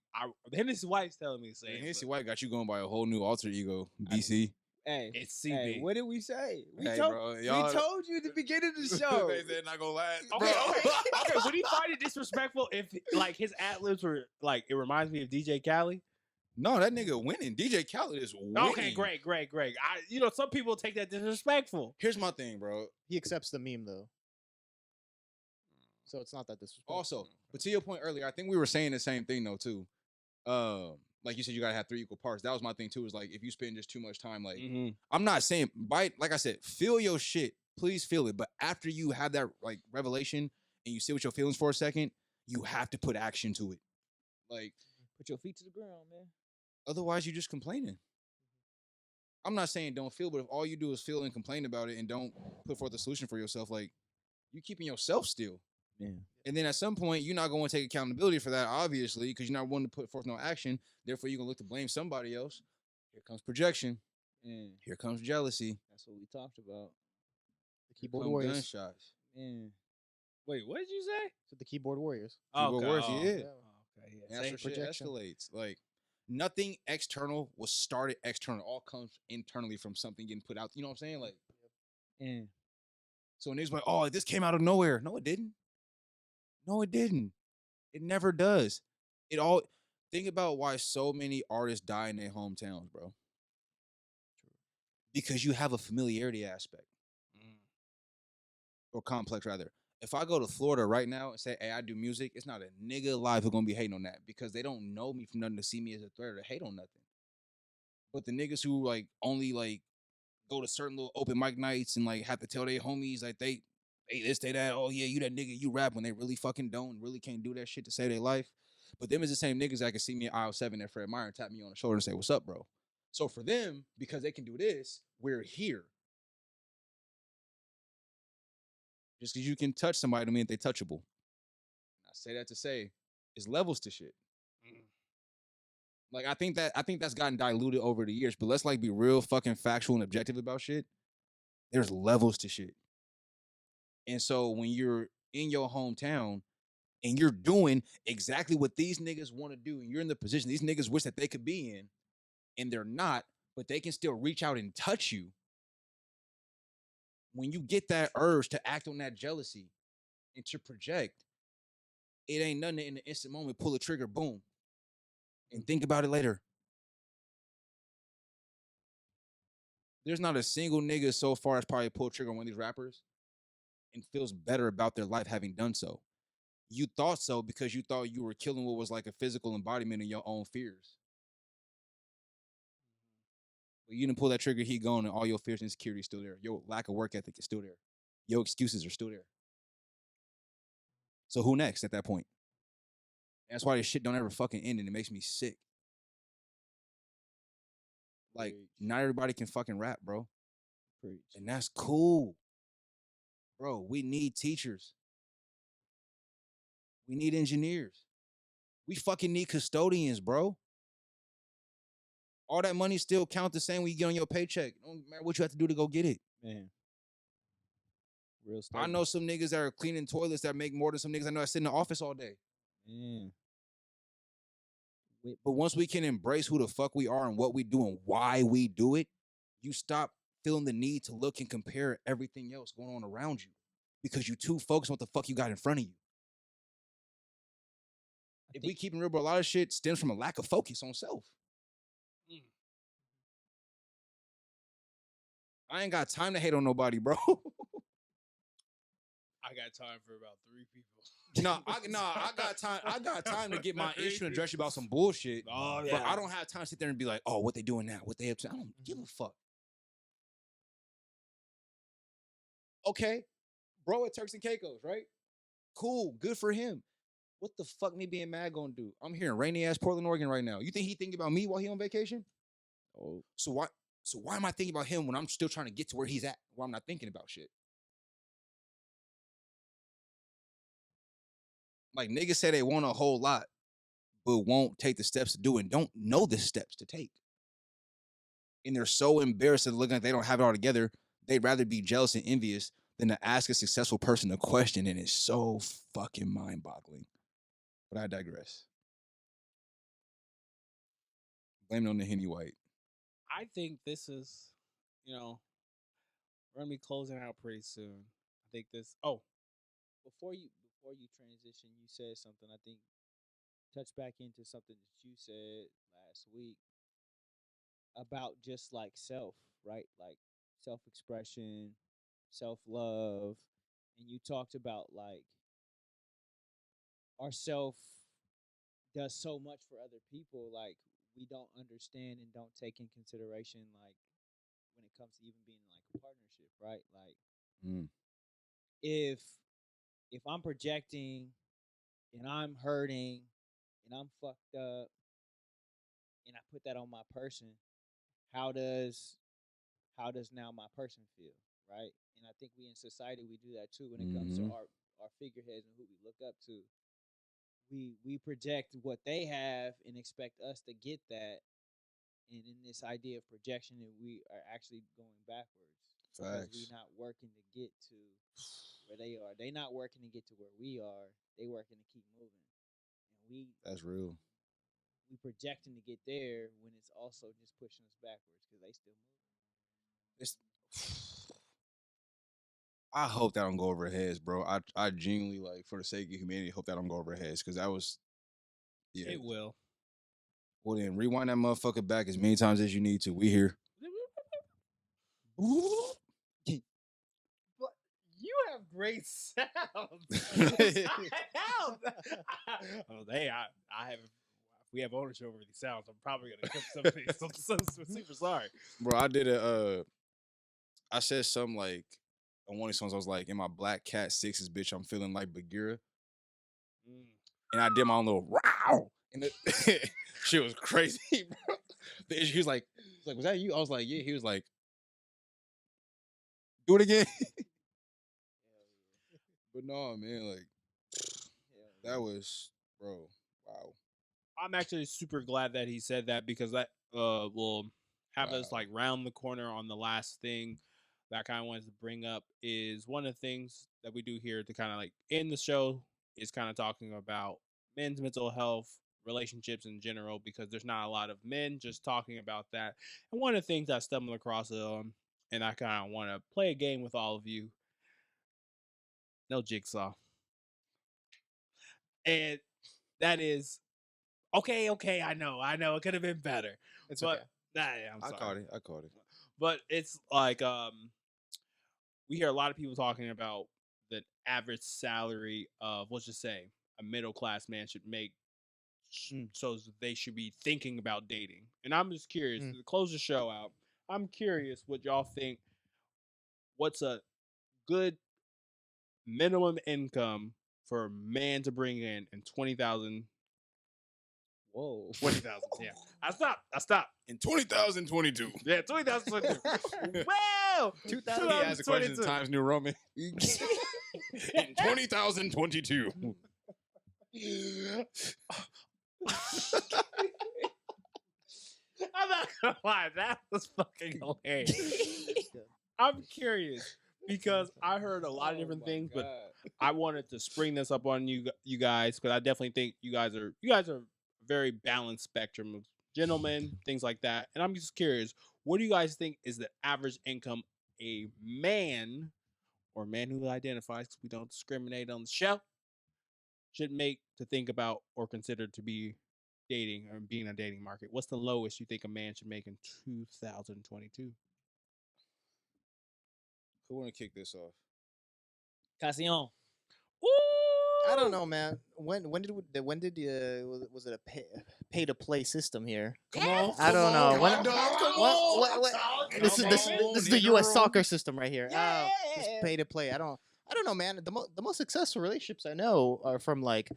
The Hennessy White is telling me to say. Man, it, Hennessy but White got you going by a whole new alter ego, BC. Hey, It's CB. hey, what did we say? We Hey, told bro, we y'all- told you at the beginning of the show. They said not gonna last. Okay, Bro. okay. Would he find it disrespectful if like his ad libs were like it reminds me of DJ Khaled? No, that nigga winning. DJ Khaled is winning. Okay, great. Some people take that disrespectful. Here's my thing, bro. He accepts the meme though, so it's not that disrespectful. Also, but to your point earlier, I think we were saying the same thing though too. Like you said, you gotta have 3 equal parts. That was my thing too. Is like if you spend just too much time, like I'm not saying like I said, feel your shit. Please feel it. But after you have that like revelation and you sit with your feelings for a second, you have to put action to it. Like Put your feet to the ground, man. otherwise, you're just complaining. I'm not saying don't feel, but if all you do is feel and complain about it and don't put forth a solution for yourself, like you keeping yourself still. Yeah. And then at some point, you're not going to take accountability for that, obviously, because you're not wanting to put forth no action. Therefore, you're going to look to blame somebody else. Here comes projection. Yeah. Here comes jealousy. That's what we talked about. The keyboard Come warriors. gunshots. Yeah. Wait, what did you say? So the keyboard warriors. Keyboard warriors, yeah. Okay, yeah. And that's Same where shit projection. escalates. Like, nothing external was started external. All comes internally from something getting put out. You know what I'm saying? Like, Yeah. so niggas like, oh, this came out of nowhere. No, it didn't. No, it didn't. It never does. Think about why so many artists die in their hometowns, bro. Because you have a familiarity aspect. Or complex, rather. If I go to Florida right now and say, hey, I do music, it's not a nigga alive who's gonna be hating on that because they don't know me from nothing to see me as a threat or to hate on nothing. But the niggas who like only like go to certain little open mic nights and like have to tell their homies like they this, they that, oh yeah, you that nigga, you rap when they really fucking don't, really can't do that shit to save their life. But them is the same niggas that can see me at aisle 7 at Fred Meyer and tap me on the shoulder and say, what's up, bro? So for them, because they can do this, we're here. Just because you can touch somebody don't mean they touchable. I say that to say, it's levels to shit. Like I think that's gotten diluted over the years, but let's like be real fucking factual and objective about shit. There's levels to shit. And so when you're in your hometown and you're doing exactly what these niggas want to do, and you're in the position these niggas wish that they could be in, and they're not, but they can still reach out and touch you. When you get that urge to act on that jealousy and to project, it ain't nothing in the instant moment, pull a trigger, boom, and think about it later. There's not a single nigga so far as probably pulled trigger on one of these rappers and feels better about their life having done so. You thought so because you thought you were killing what was like a physical embodiment of your own fears. But you didn't pull that trigger, he gone, and all your fears and insecurity is still there. Your lack of work ethic is still there. Your excuses are still there. So who next at that point? That's why this shit don't ever fucking end, and it makes me sick. Like, not everybody can fucking rap, bro. Preach. And that's cool. Bro, we need teachers. We need engineers. We fucking need custodians, bro. All that money still count the same when you get on your paycheck. Don't matter what you have to do to go get it. Man. Real stuff. I know some niggas that are cleaning toilets that make more than some niggas I know that sit in the office all day. Man. But once we can embrace who the fuck we are and what we do and why we do it, you stop feeling the need to look and compare everything else going on around you. because you too focused on what the fuck you got in front of you. If we keep it real, bro, a lot of shit stems from a lack of focus on self. I ain't got time to hate on nobody, bro. I got time for about 3 people. I got time. I got time to get my issue and address you about some bullshit. Oh, But I don't have time to sit there and be like, oh, what they doing now? What they up to? I don't give a fuck. Okay, bro at Turks and Caicos, right? Cool, good for him. What the fuck me being mad gonna do? I'm here in rainy ass Portland, Oregon right now. You think he thinking about me while he on vacation? Oh, so why am I thinking about him when I'm still trying to get to where he's at? Where I'm not thinking about shit. Like niggas say they want a whole lot, but won't take the steps to do it and don't know the steps to take. And they're so embarrassed at looking like they don't have it all together. They'd rather be jealous and envious than to ask a successful person a question, and it's so fucking mind-boggling. But I digress. Blame it on the Henny White. I think this is, we're gonna be closing out pretty soon. I think this. Oh, Before you transition, you said something. I think touch back into something that you said last week about just like self, right? Like self-expression, self-love, and you talked about like our self does so much for other people, like we don't understand and don't take in consideration, like when it comes to even being like a partnership, right? Like if I'm projecting and I'm hurting and I'm fucked up and I put that on my person, how does now my person feel, right? And I think we in society we do that too when it comes to our figureheads and who we look up to. We project what they have and expect us to get that, and in this idea of projection, that we are actually going backwards because we're not working to get to where they are. They not working to get to where we are. They working to keep moving, and that's real. We projecting to get there when it's also just pushing us backwards because they still moving. I hope that don't go over heads, bro. I genuinely, like, for the sake of humanity, hope that don't go over heads because that was, yeah. It will. Well, then rewind that motherfucker back as many times as you need to. We here. But you have great sounds. I have. If we have ownership over these sounds, I'm probably gonna clip some of these. I'm super sorry, bro. I said something like on one of these songs. I was like, "In my Black Cat Sixes, bitch, I'm feeling like Bagheera," and I did my own little wow, and the shit was crazy, bro. He was like, "Was that you?" I was like, "Yeah." He was like, "Do it again." But no, man, like that was, bro. Wow. I'm actually super glad that he said that because that will have us like round the corner on the last thing that I kind of wanted to bring up. Is one of the things that we do here to kind of like end the show is kind of talking about men's mental health, relationships in general, because there's not a lot of men just talking about that. And one of the things I stumbled across and I kind of want to play a game with all of you. No Jigsaw. And that is okay, I know. It could have been better. It's but, okay. Yeah, I'm sorry. I caught it. But it's like we hear a lot of people talking about the average salary of, let's just say, a middle class man should make, so they should be thinking about dating. And I'm just curious to close the show out. I'm curious what y'all think. What's a good minimum income for a man to bring in 20,000? Whoa. 20,000. Yeah. I stopped. In 2022. Yeah, 2022. Wow. 2000. He asked a question in Times New Roman. In 2022. I'm not gonna lie, that was fucking hilarious. I'm curious because I heard a lot of different things, but I wanted to spring this up on you guys because I definitely think you guys are a very balanced spectrum of gentlemen, things like that. And I'm just curious, what do you guys think is the average income a man or man who identifies, 'cause we don't discriminate on the show, should make to think about or consider to be dating or being in a dating market? What's the lowest you think a man should make in 2022? Who want to kick this off? Casion. I don't know, man. When did was it a pay to play system here? Come on. I don't know. Come When- on, dog, come what- on, what- dog, This come is on, the nigga. U.S. soccer system right here. Yeah. Just pay to play. I don't know, man. The most successful relationships I know are from like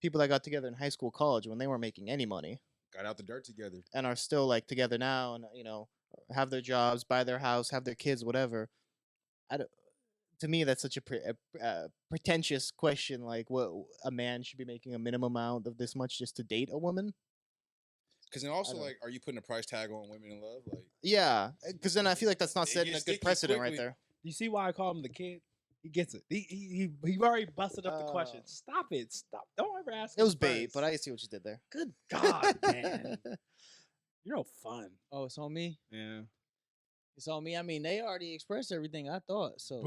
people that got together in high school, college when they weren't making any money Got out the dirt together. and are still like together now and have their jobs, buy their house, have their kids, whatever. I don't. To me, that's such a pretentious question. Like, what a man should be making a minimum amount of this much just to date a woman? Because then also, don't- like, are you putting a price tag on women in love? Like, Yeah, because then I feel like that's not It setting a gets good sticky precedent right quickly. there. You see why I call him the kid? He gets it. He already busted up the question. Stop it. Stop. Don't ever ask. It was him bait, first. but I see what you did there. Good God, man. You're no fun. Oh, it's on me. Yeah. It's on me. I mean, they already expressed everything I thought. So,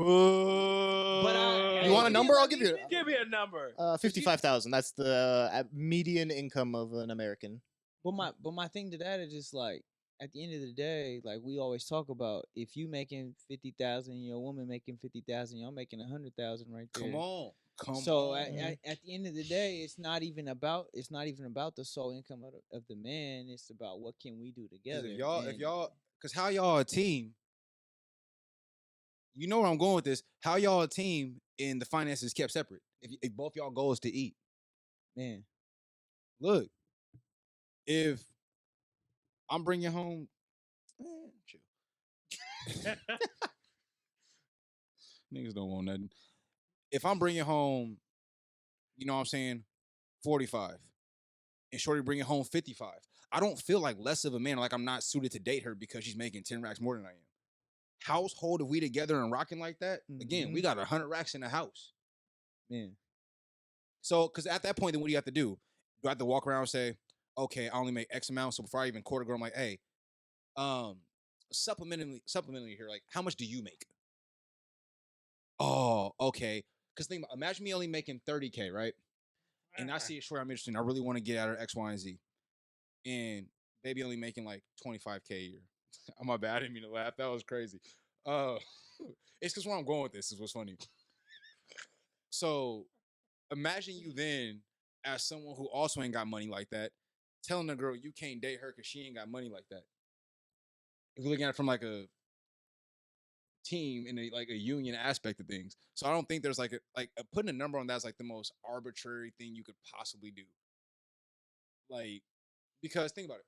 But You want a number? I'll give you. Give me a number. 55,000. That's the median income of an American. but my thing to that is just like at the end of the day, like we always talk about, if you making 50,000, your woman making 50,000, y'all making 100,000 right there. come on. So on. at the end of the day, it's not even about the sole income of the man. It's about what can we do 'Cause together. if y'all, And because how y'all a team? You know where I'm going with this. How y'all a team and the finances kept separate? If both y'all goals to eat. man, Look, if I'm bringing home, chill. Niggas don't want nothing. If I'm bringing home, you know what I'm saying, 45, and Shorty bringing home 55, I don't feel like less of a man, like I'm not suited to date her because she's making 10 racks more than I am. Household, if we together and rocking like that, again, we got 100 racks in the house. man. So, because at that point, then what do you have to do? Do I have to walk around and say, okay, I only make X amount, so before I even quarter girl, I'm like, hey, supplementally here, like, how much do you make? Oh, okay. Because imagine me only making 30K, right? And I see a short I'm interested in. I really want to get at her X, Y, and Z. And baby only making like 25K a year. Oh, my bad. I didn't mean to laugh. That was crazy. It's because where I'm going with this is what's funny. So imagine you then, as someone who also ain't got money like that, telling a girl you can't date her because she ain't got money like that. If we're looking at it from like a team and like a union aspect of things. So I don't think there's like putting a number on that's like the most arbitrary thing you could possibly do. Like, because think about it.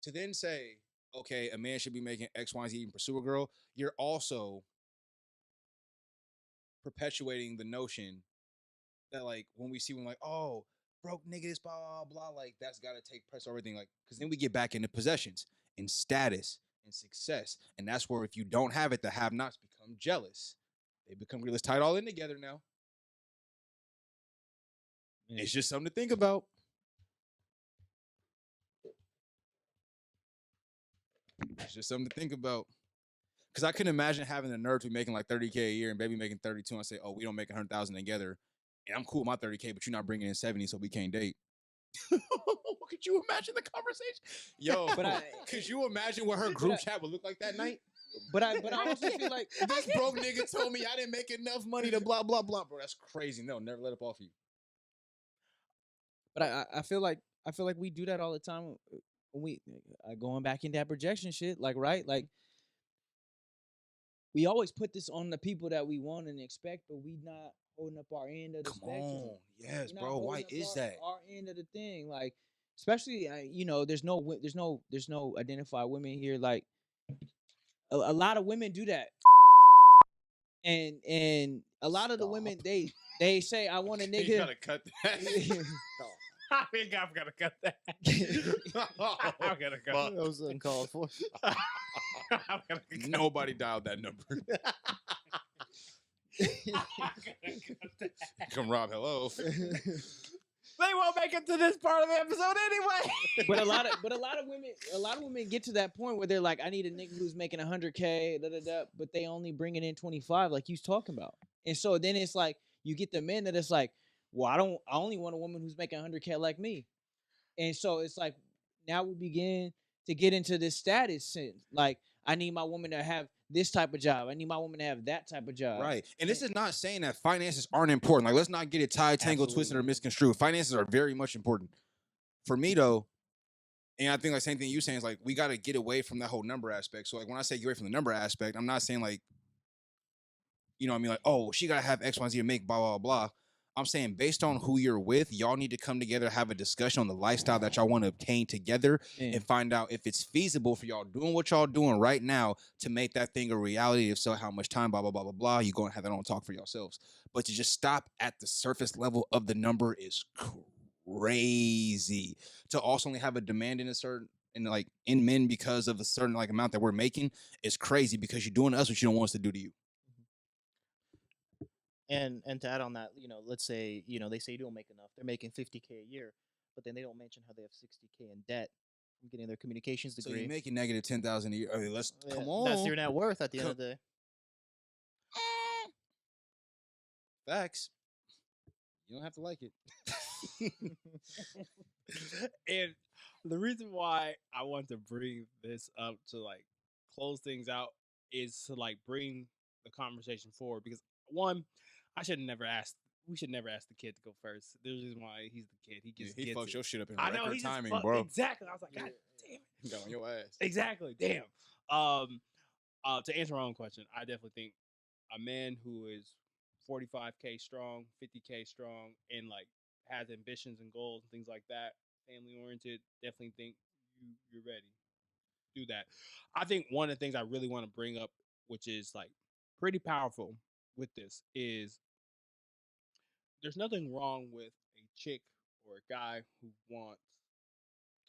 To then say, okay, a man should be making X, Y, and Z even pursue a girl, you're also perpetuating the notion that like when we see when like, oh, broke niggas, blah, blah, blah, like that's gotta take press over everything. Like, because then we get back into possessions and status and success. And that's where if you don't have it, the have-nots become jealous. They become real. Let's tie it all in together now. It's just something to think about. It's just something to think about. Because I couldn't imagine having the nerve to be making like 30K a year and baby making 32 and say, oh, we don't make 100,000 together. And I'm cool with my 30K, but you're not bringing in 70, so we can't date. Could you imagine the conversation? Yo, could you imagine what her group chat would look like that night? But I also feel like This broke nigga told me I didn't make enough money to blah, blah, blah. Bro, that's crazy. No, never let up off you. But I feel like we do that all the time when we going back in that projection shit. Like, right, like we always put this on the people that we want and expect, but we not holding up our end of the Come spectrum. on. Yes, We not bro. Why holding up is our, that? our end of the thing? Like, especially there's no identified women here. Like a lot of women do that, and a lot of the women they say I want a You nigga. gotta cut that. I think I'm gonna cut that. I'm gonna cut That was uncalled for. I'm gonna cut Nobody dialed that number. I'm gonna cut that. Come Rob, hello. They won't make it to this part of the episode anyway. But a lot of women get to that point where they're like, I need a nigga who's making 100K, but they only bringing in 25, like you was talking about. And so then it's like you get the men that it's like, well, I only want a woman who's making 100K like me. And so it's like now we begin to get into this status sense. Like, I need my woman to have this type of job. I need my woman to have that type of job. Right. And this is not saying that finances aren't important. Like, let's not get it tied, tangled, twisted, or misconstrued. Finances are very much important. For me, though, and I think like same thing you saying is like we got to get away from that whole number aspect. So like when I say get away from the number aspect, I'm not saying like, you know what I mean? Like, oh, she got to have X, Y, Z to make blah, blah, blah. I'm saying based on who you're with, y'all need to come together, have a discussion on the lifestyle that y'all want to obtain together and find out if it's feasible for y'all doing what y'all doing right now to make that thing a reality. If so, how much time, blah, blah, blah, blah, blah. You're going to have that on talk for yourselves. But to just stop at the surface level of the number is crazy. To also only have a demand in men because of a certain like amount that we're making is crazy because you're doing to us what you don't want us to do to you. And to add on that, let's say, they say you don't make enough. They're making $50K a year, but then they don't mention how they have $60K in debt from getting their communications degree. So you're making negative $10,000 a year. I mean, come on. That's your net worth at the end of the day. Facts. You don't have to like it. And the reason why I want to bring this up to like close things out is to like bring the conversation forward because one, we should never ask the kid to go first. There's a reason why he's the kid. He fucks your shit up in I know, record timing, bro. Exactly. I was like, God damn it. He got on your ass. Exactly. Damn. To answer my own question, I definitely think a man who is 45K strong, 50K strong, and like has ambitions and goals and things like that, family oriented, definitely think you're ready. Do that. I think one of the things I really want to bring up, which is like pretty powerful with this, is there's nothing wrong with a chick or a guy who wants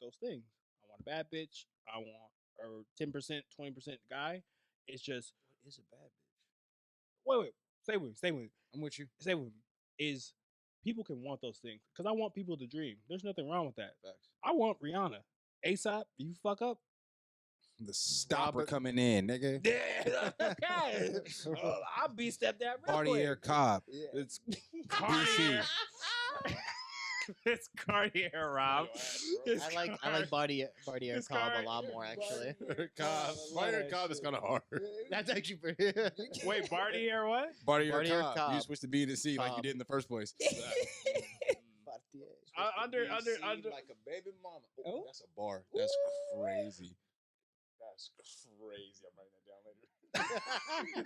those things. I want a bad bitch. I want a 10%, 20% guy. It's just, what is a bad bitch? Wait. Stay with me. I'm with you. Stay with me. Is people can want those things because I want people to dream. There's nothing wrong with that. Facts. I want Rihanna. ASAP, you fuck up. The stopper coming in, nigga. Yeah, okay. I'll be stepdad real Cartier quick. Cobb. Yeah. It's Cartier. It's Cartier, Rob. I like Bartier Cobb a lot more actually. Bartier Cobb is kind of hard. That's actually pretty. Wait, Bartier what? Bartier Cobb. Cobb. You switch the B to C like you did in the first place. Under like a baby mama. Oh, that's a bar. That's crazy. That's crazy. I'm writing that down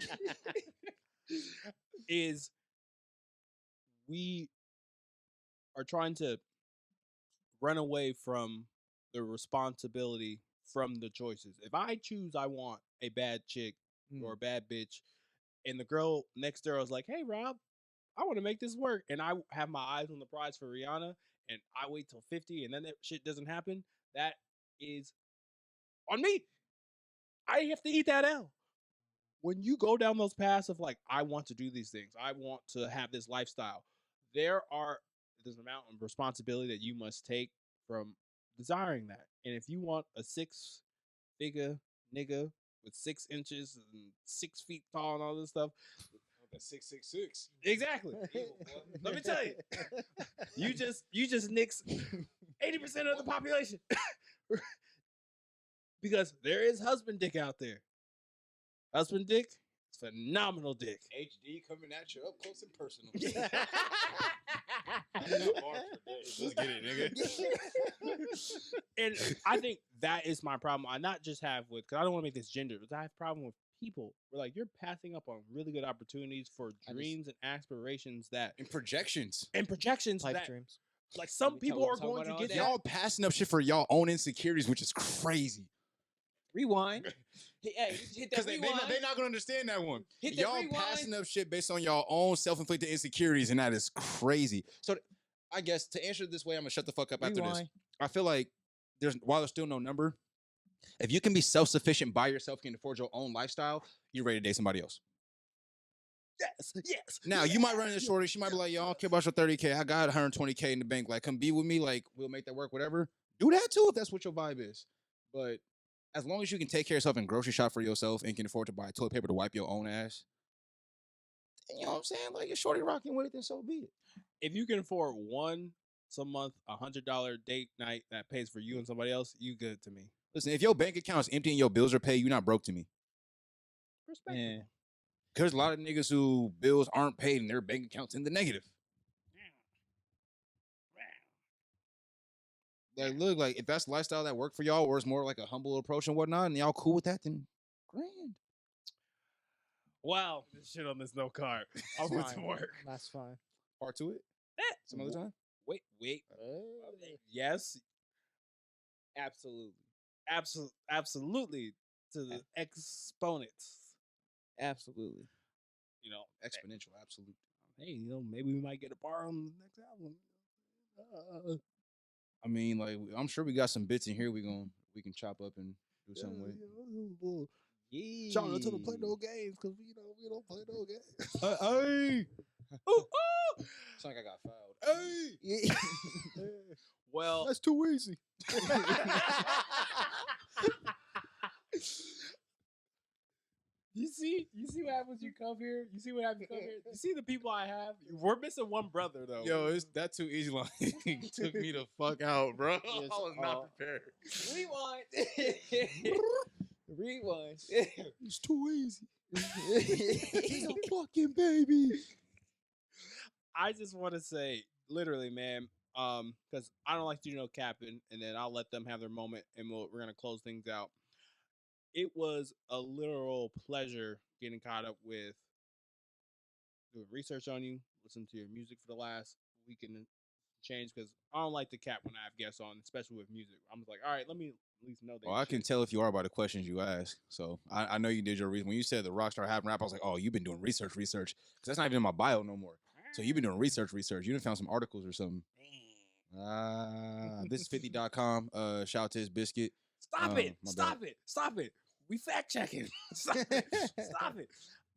later. Is we are trying to run away from the responsibility from the choices. If I choose I want a bad chick or a bad bitch, and the girl next door is like, hey, Rob, I want to make this work, and I have my eyes on the prize for Rihanna, and I wait till 50, and then that shit doesn't happen, that is on me. I have to eat that L. When you go down those paths of like, I want to do these things, I want to have this lifestyle, there's an amount of responsibility that you must take from desiring that. And if you want a 6-figure nigga with 6 inches and 6 feet tall and all this stuff, that's 666. Exactly. Let me tell you, you just nix 80% of the population. Because there is husband dick out there. Husband dick, phenomenal dick. HD coming at you up close and personal. Let's get it, nigga. And I think that is my problem. I not just have with, because I don't want to make this gender, but I have a problem with people. We're like, you're passing up on really good opportunities for dreams and aspirations that. And projections. Pipe that, dreams. like some people are going to get that. Y'all passing up shit for y'all own insecurities, which is crazy. Rewind. Hey, hit that rewind. They're not gonna understand that one. Hit that y'all rewind. passing up shit based on y'all own self-inflicted insecurities, and that is crazy. So, I guess to answer it this way, I'm gonna shut the fuck up after this. I feel like while there's still no number, if you can be self-sufficient by yourself, can afford your own lifestyle, you're ready to date somebody else. Yes. Now you might run into shorty. She might be like, "Yo, I don't care about your 30K. I got 120K in the bank. Like, come be with me. Like, we'll make that work. Whatever. Do that too if that's what your vibe is. But as long as you can take care of yourself and grocery shop for yourself and can afford to buy toilet paper to wipe your own ass, then you know what I'm saying? Like, if shorty rocking with it, then so be it. If you can afford once a month $100 date night that pays for you and somebody else, you good to me. Listen, if your bank account is empty and your bills are paid, you're not broke to me. Respect. Yeah. There's a lot of niggas who bills aren't paid and their bank account's in the negative. Like, look, like if that's the lifestyle that worked for y'all, or it's more like a humble approach and whatnot, and y'all cool with that, then grand. Wow, this shit on this no card. I That's went to fine. work. That's fine. Part to it. Some other time. Wait. Yes, absolutely to the exponents. Absolutely. You know, Exponential, absolute. hey, you know, maybe we might get a bar on the next album. I mean, like, I'm sure we got some bits in here we can chop up and do something with. Yeah. Shout out to the play no games because we don't play no games. Hey, Ooh. it's like I got fouled. Hey, Well, that's too easy. you see what happens. You come here. You see what happens. You come here. You see the people I have. We're missing one brother though. Yo, it's that too easy. Like, took me the fuck out, bro. I Yes, was not prepared. Rewind. Rewind. It's too easy. He's a fucking baby. I just want to say, literally, man, because I don't like to do no capping, and then I'll let them have their moment, and we're gonna close things out. It was a literal pleasure getting caught up with doing research on you, listening to your music for the last week and change, because I don't like to cap when I have guests on, especially with music. I'm just like, all right, let me at least know that. Well, I can tell if you are by the questions you ask. So I know you did your research. When you said the rockstar having rap, I was like, oh, you've been doing research, because that's not even in my bio no more. So you've been doing research. You done found some articles or something. This is 50.com. Shout out to his biscuit. Stop my bad. it. We fact checking. Stop it.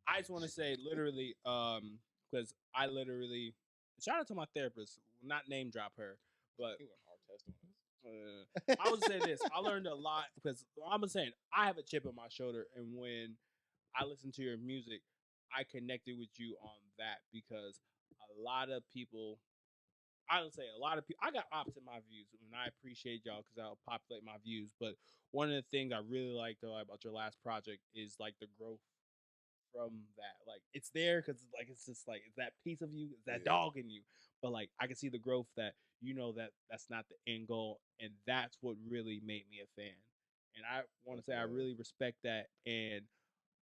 I just want to say, literally, because I literally shout out to my therapist. Not name drop her, but I would say this. I learned a lot because I'm saying I have a chip on my shoulder, and when I listen to your music, I connected with you on that because a lot of people. I would say a lot of people. I got ops in my views, and I appreciate y'all because I'll populate my views. But one of the things I really like though about your last project is like the growth from that. Like it's there because like it's just like it's that piece of you, it's that dog in you. But like I can see the growth that you know that that's not the end goal, and that's what really made me a fan. And I want to say I really respect that, and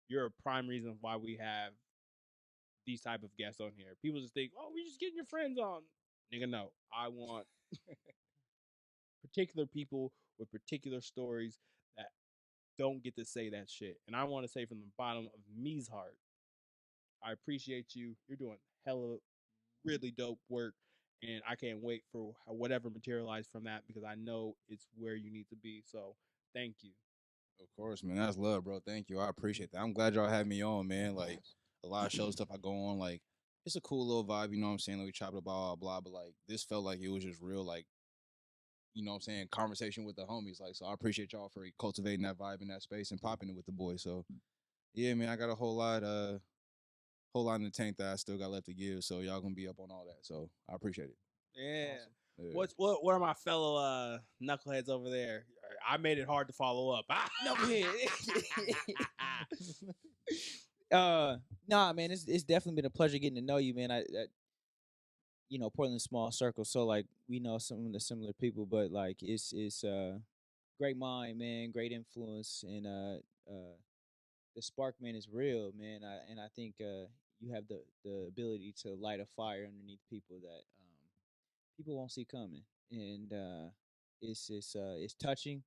you're a prime reason why we have these type of guests on here. People just think, oh, we just getting your friends on. Nigga, no. I want particular people with particular stories that don't get to say that shit. And I want to say from the bottom of me's heart, I appreciate you. You're doing hella really dope work. And I can't wait for whatever materialized from that because I know it's where you need to be. So thank you. Of course, man. That's love, bro. Thank you. I appreciate that. I'm glad y'all had me on, man. Like a lot of show stuff I go on, like it's a cool little vibe, you know what I'm saying? Like we chop it up, blah, blah, blah. But like this felt like it was just real, like, you know what I'm saying, conversation with the homies. Like, so I appreciate y'all for cultivating that vibe in that space and popping it with the boys. So yeah, man, I got a whole lot in the tank that I still got left to give. So y'all gonna be up on all that. So I appreciate it. Yeah. Awesome. Yeah. What are my fellow knuckleheads over there? I made it hard to follow up. Knucklehead. Nah, man, it's definitely been a pleasure getting to know you, man. I you know, Portland's a small circle, so like we know some of the similar people, but like it's great mind, man, great influence, and the spark, man, is real, man. I think you have the ability to light a fire underneath people that people won't see coming, and it's touching.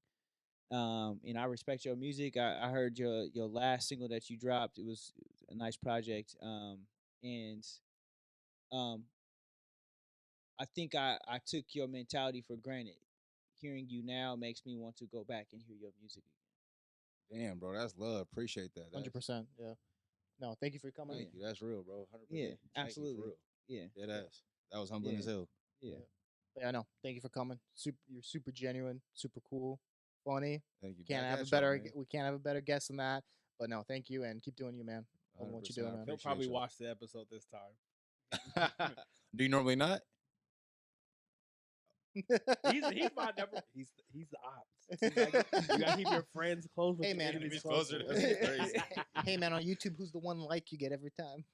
And I respect your music. I heard your last single that you dropped. It was a nice project. And um, I think I took your mentality for granted. Hearing you now makes me want to go back and hear your music again. Damn, bro, that's love. Appreciate that. 100%. Yeah. No, thank you for coming. Thank you. That's real, bro. 100%. Yeah, Thank you, for absolutely. real. Yeah. Dead ass. That was humbling Yeah. as hell. Yeah. Yeah, I know. Thank you for coming. You're super genuine, super cool, funny. Thank you. Can't Back have a at y'all, better. man. We can't have a better guest than that. But no, thank you, and keep doing you, man. Loving what you're 100%, doing, I man. He'll appreciate probably y'all. watch the episode this time. Do you normally not? He's my number. He's the ops. You gotta keep your friends close. With Hey, your man. enemies closer, closer. that's crazy. Hey, man, on YouTube, who's the one like you get every time?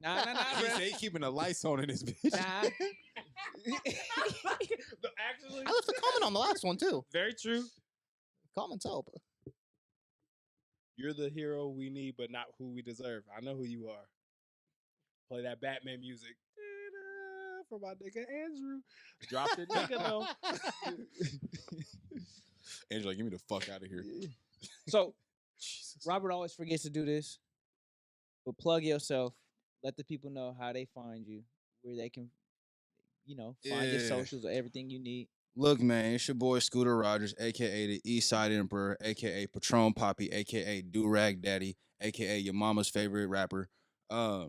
Nah, He bro. said he keeping the lights on in this bitch. Nah. Actually, I left a comment on the last one too. very true. Comments help. You're the hero we need, but not who we deserve. I know who you are. Play that Batman music. For my nigga Andrew. Drop the nigga though. Angela, get me the fuck out of here. So Jesus. Robert always forgets to do this, but plug yourself. Let the people know how they find you, where they can, find your Yeah. socials or everything you need. Look, man, it's your boy Scooter Rogers, aka the East Side Emperor, aka Patron Poppy, aka Durag Daddy, aka your mama's favorite rapper. Yeah,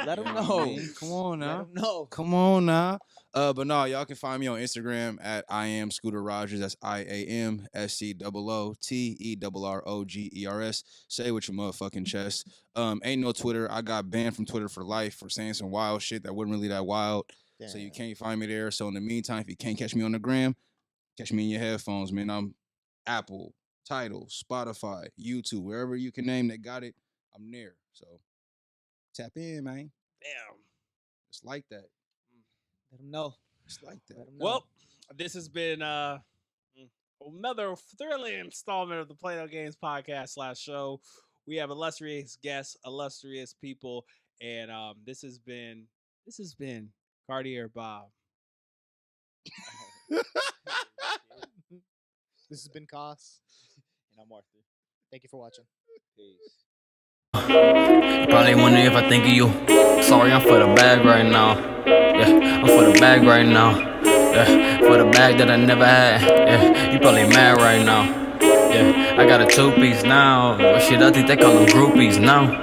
let them you know what I know. mean? Come on Let now. them know. Come on now. But no, y'all can find me on Instagram at I am Scooter Rogers. That's IAMSCOOTERROGERS. Say it with your motherfucking chest. Ain't no Twitter. I got banned from Twitter for life for saying some wild shit that wasn't really that wild. So you can't find me there. So in the meantime, if you can't catch me on the gram, catch me in your headphones, man. I'm Apple, Tidal, Spotify, YouTube, wherever you can name that got it, I'm there. So tap in, man. Damn. It's like that. Let them know. It's like that. Let 'em know. Well, this has been another thrilling installment of the Play-Doh Games podcast / show. We have illustrious guests, illustrious people, and this has been Cartier Bob. This has been Koss. And I'm Arthur. Thank you for watching. Peace. Probably wondering if I think of you. Sorry, I'm for the bag right now. Yeah, I'm for the bag right now. Yeah, for the bag that I never had. Yeah, you probably mad right now. Yeah, I got a 2-piece now. But shit, I think they call them groupies now.